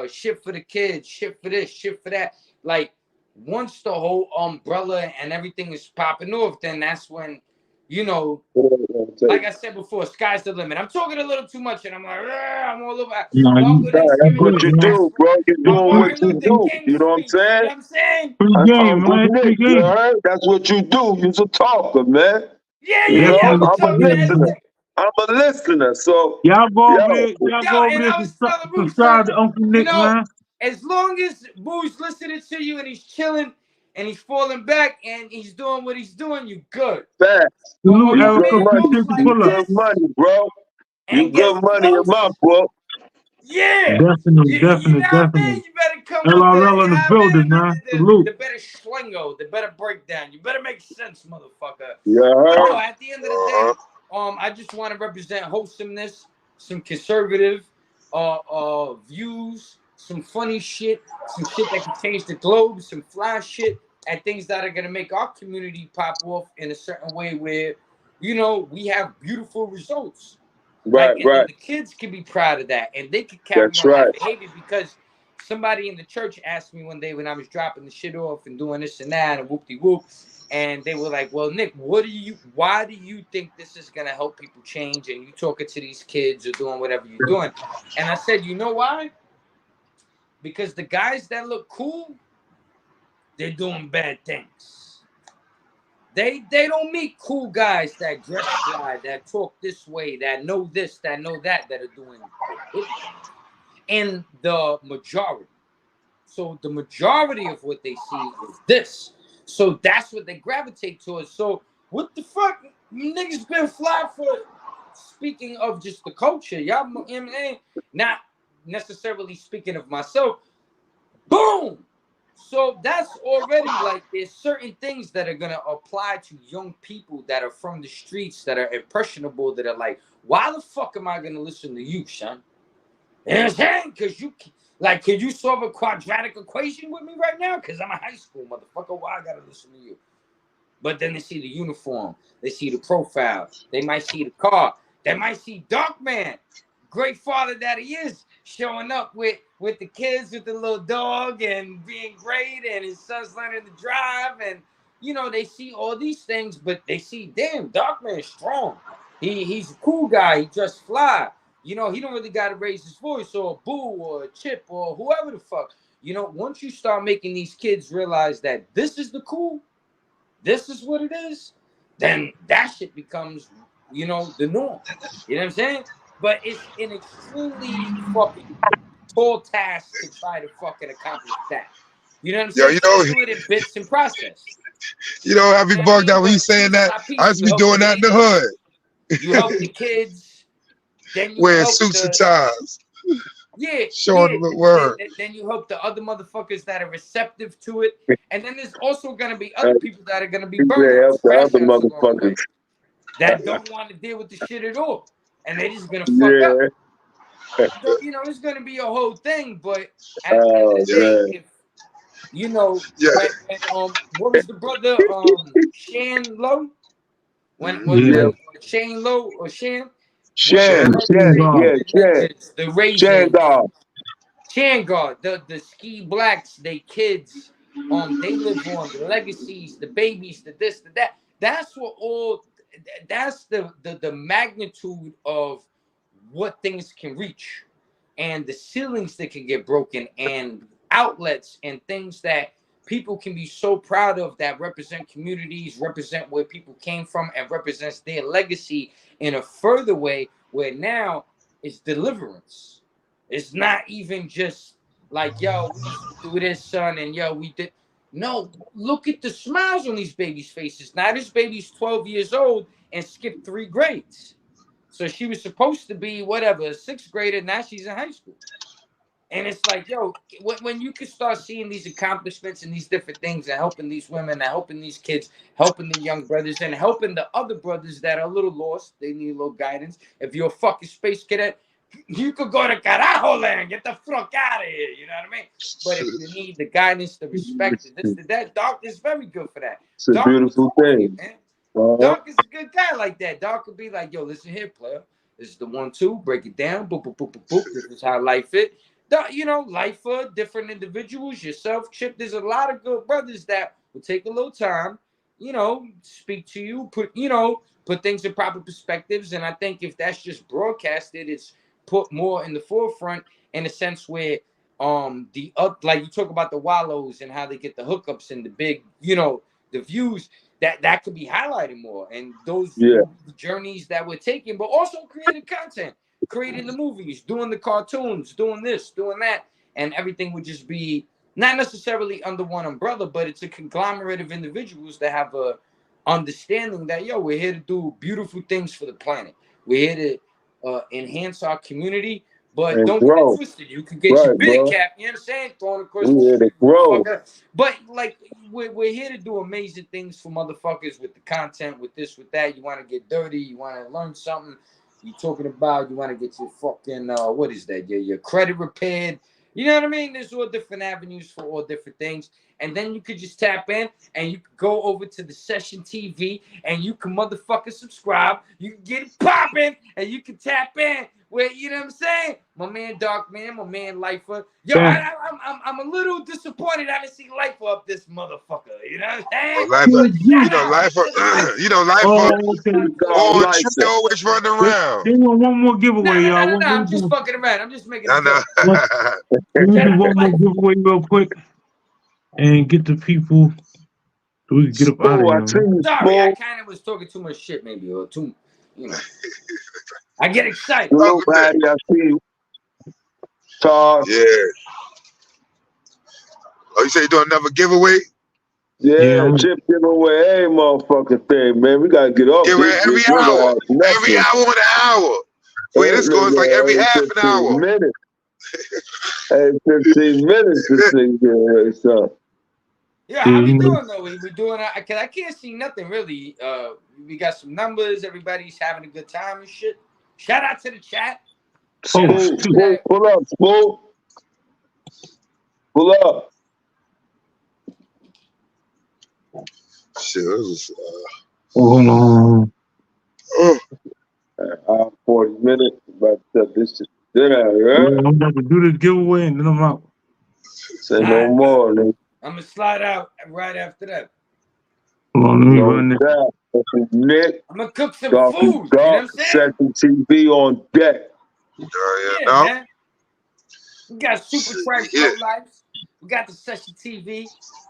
shit for the kids, shit for this, shit for that. Like, once the whole umbrella and everything is popping off, then that's when, like I said before, sky's the limit. I'm talking a little too much, and I'm like, I'm all over. That's what you do, bro. You're doing what you do. You know what I'm saying? You know what I'm saying? That's what you do. You're a talker, man. Yeah. I'm a listener. I'm a listener. So y'all go over there. Y'all go over there. Subscribe to Uncle Nick, man. As long as Boo's listening to you and he's chilling and he's falling back and he's doing what he's doing, you good. Facts. You good money, bro. You good money in my book. Yeah. Definitely. You better come LRL in the building, man. Salute. The better schlingo, the better breakdown. You better make sense, motherfucker. Yeah. At the end of the day, I just want to represent wholesomeness, some conservative views, some funny shit, some shit that can change the globe, some fly shit, and things that are gonna make our community pop off in a certain way where, we have beautiful results. Right. The kids can be proud of that, and they can carry on that behavior, because somebody in the church asked me one day when I was dropping the shit off and doing this and that and whoop-de-whoop, and they were like, well, Nick, why do you think this is going to help people change, and you talking to these kids or doing whatever you're doing? And I said, you know why? Because the guys that look cool, they're doing bad things. They don't meet cool guys that dress fly, that talk this way, that know this, that know that are doing it. In the majority. So the majority of what they see is this. So that's what they gravitate towards. So what the fuck? Niggas been fly for, speaking of just the culture. Y'all, not necessarily speaking of myself. Boom. So that's already like there's certain things that are gonna apply to young people that are from the streets that are impressionable, that are like, why the fuck am I gonna listen to you, son? You know what I'm saying? Because you like, can you solve a quadratic equation with me right now? Because I'm a high school motherfucker. Why I gotta listen to you? But then they see the uniform, they see the profile, they might see the car, they might see Darkman, great father that he is, showing up with the kids, with the little dog, and being great, and his son's learning to drive, and you know, they see all these things, but they see, damn, Darkman's strong. He's a cool guy, he just fly. You know, he don't really gotta raise his voice, or a Boo or a Chip or whoever the fuck. You know, once you start making these kids realize that this is the cool, this is what it is, then that shit becomes, you know, the norm. You know what I'm saying? But it's an extremely fucking tall task to try to fucking accomplish that. You know what I'm saying? You know, do it in bits and process. You know, I be bugged out when you saying that. I used to be doing that in the hood. You help the kids, then you wearing help suits and the, ties. yeah, showing the word. Then you help the other motherfuckers that are receptive to it, and then there's also gonna be other people that are gonna be burned out, the other motherfuckers that don't want to deal with the shit at all, and they just gonna fuck up. So, you know, it's gonna be a whole thing, but at the end of the day, if, you know, what was the brother Shan Low? When Shane Low or Shan? Shan, the Raisins, Shandar, the Ski Blacks, they kids, they live on the legacies, the babies, the this, the that. That's what all. That's the magnitude of what things can reach, and the ceilings that can get broken, and outlets and things that people can be so proud of, that represent communities, represent where people came from, and represents their legacy in a further way, where now it's deliverance. It's not even just like, yo, we used to do this, son, and yo, we did. No, look at the smiles on these babies' faces. Now this baby's 12 years old and skipped 3 grades. So she was supposed to be whatever, a 6th grader. Now she's in high school. And it's like, yo, when you can start seeing these accomplishments and these different things, and helping these women, and helping these kids, helping the young brothers, and helping the other brothers that are a little lost, they need a little guidance. If you're a fucking space cadet, you could go to Carajo land, get the fuck out of here, you know what I mean? But if you need the guidance, the respect, this, that, Doc is very good for that. It's a beautiful thing. Doc is a good guy like that. Doc could be like, yo, listen here, player. This is the 1-2, break it down, boop, boop, boop, boop, boop. This is how life is. You know, life for different individuals, yourself, Chip. There's a lot of good brothers that will take a little time, you know, speak to you, put things in proper perspectives. And I think if that's just broadcasted, it's put more in the forefront, in a sense where like you talk about the Wallows and how they get the hookups and the big, you know, the views, that could be highlighted more, and those journeys that we're taking, but also creating content, creating the movies, doing the cartoons, doing this, doing that, and everything would just be not necessarily under one umbrella, but it's a conglomerate of individuals that have a understanding that, yo, we're here to do beautiful things for the planet. We're here to enhance our community, but and don't grow. Get it twisted. You can get your big cap, you know what I'm saying? Throwing across the grow. But like we're here to do amazing things for motherfuckers with the content, with this, with that. You want to get dirty, you want to learn something. You talking about you want to get your fucking what is that? Your credit repaired. You know what I mean? There's all different avenues for all different things. And then you could just tap in and you could go over to the Session TV and you can motherfucking subscribe. You can get it popping and you can tap in where, you know what I'm saying? My man Darkman, my man Lifer. Yo, I'm a little disappointed I didn't see Lifer up this motherfucker. You know what I'm saying? Lifer, always running around. They want one more giveaway, y'all. No, I'm just fucking around. I'm just making a joke. Let me do one more giveaway real quick and get the people so we can get up out of here. Sorry, I kind of was talking too much shit, maybe, or too, you know. I get excited. Nobody, I see you. Todd. Yeah. Oh, you say you doing another giveaway? Yeah, I'm- chip giveaway, hey, motherfucking thing, man. We gotta get off Give this it every shit. We hour. don't have Every nothing. hour and an hour. Wait, this goes like every half an 15 hour. minutes. Hey, 15 minutes this thing here. So. Yeah, how Yeah, we you know. doing though? We doing cause I can't see nothing really. We got some numbers. Everybody's having a good time and shit. Shout out to the chat. Shout out to that. Pull up, Spool. Pull up. Shit, this is, Hold on. 40 minutes. About to shut this shit down, Yeah, right? I'm about to do this giveaway and then I'm out. Say no more, nigga. I'm gonna slide out right after that. Hold on, let me No run this. doubt. This is Nick. I'm gonna cook some Dark food. You know what I'm Dark saying? Session TV on deck. Yeah, no? man. We got Super Trash Yeah. Low Lives. We got the Session TV.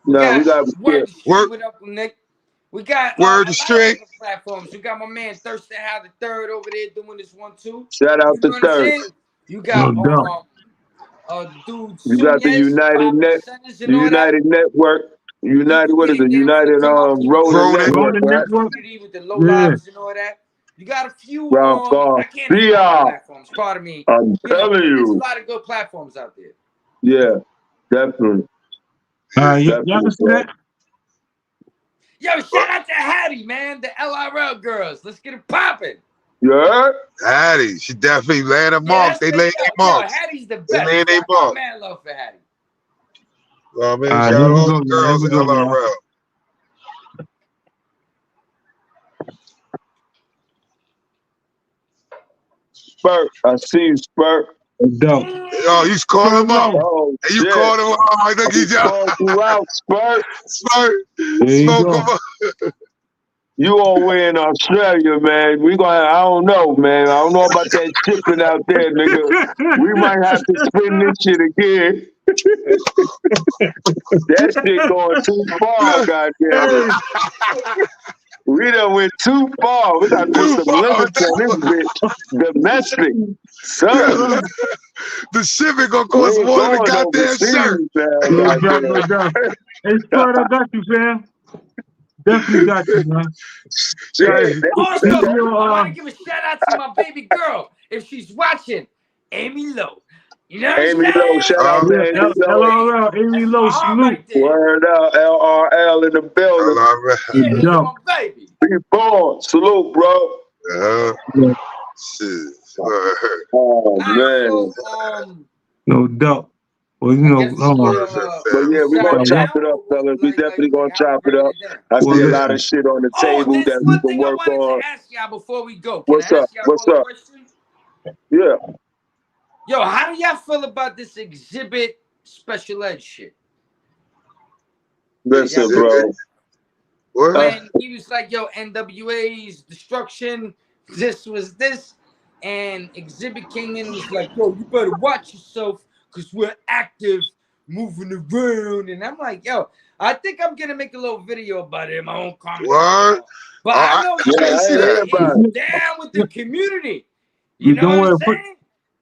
No, we got Word to Street Work. with Uncle Nick. We got Word a to lot Street. of other platforms. We got my man Thurston Howard the Third over there doing this one too. Shout out You to know what I'm Third. saying? You got No doubt. dude You got the Sunez, United Bob Net, Sanders the and all United Network. United, You what is can it? get him United to come up. He Rolling Ronin. Network, Rolling right? Network. community with the low Yeah. lives and all that. You got a few. Round I can't name all the Garcia. platforms. Pardon me. I'm You know, telling there's a you. lot of good platforms out there. Yeah, definitely. Y'all Definitely, can see bro. that? Yo, shout out to Hattie, man. The LRL girls. Let's get it popping. You heard? Hattie, she definitely laying a mark. They laying their Yo, marks. Hattie's the They best. laying their I got mark. mad love for Hattie. Well, man, All right, shout here out we all go, the man. girls Here at we go, man. LRL. Spurt. I see you, Spurt. No doubt. Oh, you call him up. Oh, And you shit. called him up. I think he's Call you out, Spurt. Spurt. There you Smoke go. him up. You all way in Australia, man. We gonna, I don't know, man. I don't know about that shipping out there, nigga. We might have to spin this shit again. That shit going too far, goddamn it. We done went too far. We gotta put Too some far. limits on this bitch. Domestic. Son. The shipping gonna We cost ain't more than a going goddamn shirt. overseas now, No doubt, goddamn. no doubt. Hey, Spud, I got you, fam. Definitely got you, man. Yeah, Also, Leave I your, want to give a shout out to my baby girl. If she's watching, Amy Lowe. You know what I'm Amy saying? Lowe, shout out to Yeah, Amy Lowe. LRL, Amy That's Lowe, my heart salute. right there. Word out, LRL in the building. Yeah, that's Yo. my baby. Be born. Salute, bro. Yeah, Shit. Oh, All right, man. so no doubt. Well, you I know, guess But yeah, we gonna sign chop down, it up, or fellas. We definitely gonna how we chop it breaking up. it down? I see Well, a lot of listen. shit on the Oh, table there's that we one can thing I work wanted on. to ask y'all before we go. Can What's I up? ask y'all What's all a up? question? Yeah. Yo, how do y'all feel about this exhibit special ed shit? Listen, bro. What? When he was like, yo, NWA's destruction, this was this, and Exhibit came in and was like, yo, you better watch yourself because we're active, moving around. And I'm like, yo, I think I'm gonna make a little video about it in my own comment. What? But Oh, I know I Yeah, I didn't see ain't heard that. about is it. down with the community. You You know don't what I'm worry, saying?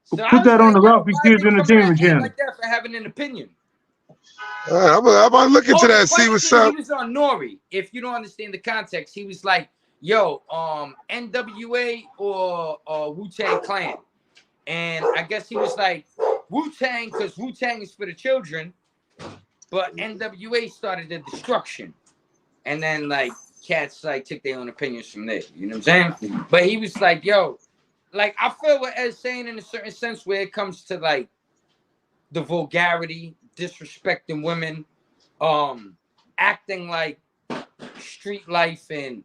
So I put was that on like, the yo, Ralphie why Kids they coming Entertainment at me channel. like that for having an opinion? I'm gonna look into Oh, that, the see what's question, up. he was on Nori. If you don't understand the context, he was like, yo, NWA or Wu-Tang Clan. And I guess he was like, Wu-Tang, because Wu-Tang is for the children, but NWA started the destruction. And then, like, cats, like, took their own opinions from there. You know what I'm saying? But he was like, yo, like, I feel what Ed's saying in a certain sense where it comes to, like, the vulgarity, disrespecting women, acting like street life and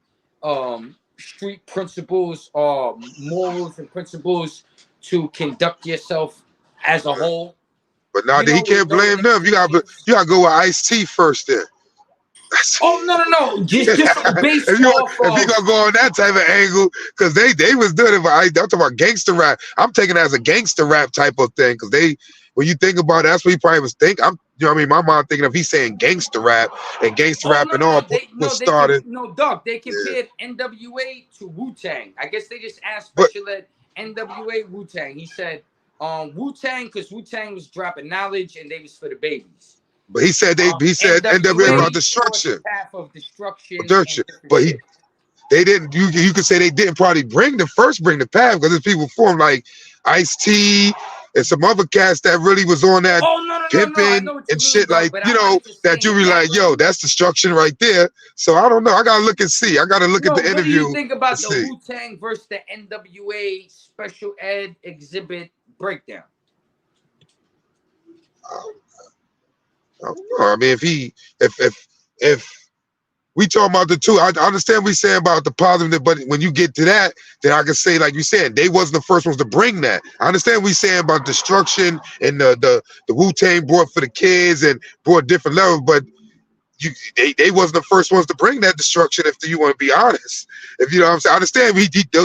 street principles, morals and principles to conduct yourself as a whole. But now You know, he can't with no blame them. You gotta go with Ice-T first then. Oh no! Just based if you off if you gonna go on that type of angle, because they was doing it. I'm talking about gangster rap. I'm taking it as a gangster rap type of thing, because when you think about it, that's what he probably was thinking. You know what I mean? My mom thinking of he's saying gangster rap and gangster rap and all was started. Doc, they compared NWA to Wu-Tang. I guess they just asked Special Ed NWA Wu-Tang. He said Wu-Tang because Wu-Tang was dropping knowledge and they was for the babies. But he said NWA about destruction. Path of destruction. But they didn't. You could say they didn't probably bring the path because there's people formed like Ice-T and some other cats that really was on that pimping and shit like that you be like, yo, that's destruction right there. So I don't know. I gotta look and see. I gotta look at the interview. What do you think about the Wu-Tang versus the NWA special ed exhibit breakdown? I don't know. I mean, if we talking about the two, I understand we saying about the positive, but when you get to that, then I can say, like you said, they wasn't the first ones to bring that. I understand we saying about destruction and the Wu-Tang brought for the kids and brought different levels, but they wasn't the first ones to bring that destruction. If you want to be honest, if you know what I'm saying, I understand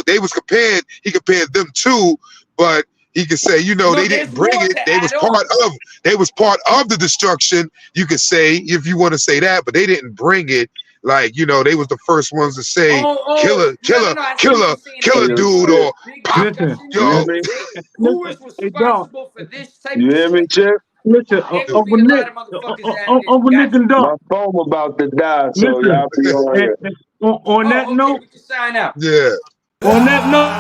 they was compared. He compared them too, but he could say, they didn't bring it. They was part of the destruction. You could say if you want to say that, but they didn't bring it. Like, they was the first ones to say killer dude or pop. Who was responsible for this type you hear me, Chip? Listen, Uncle Nick and Doc. My phone about to die, so y'all be on here. On that note, sign out. Yeah. On that note.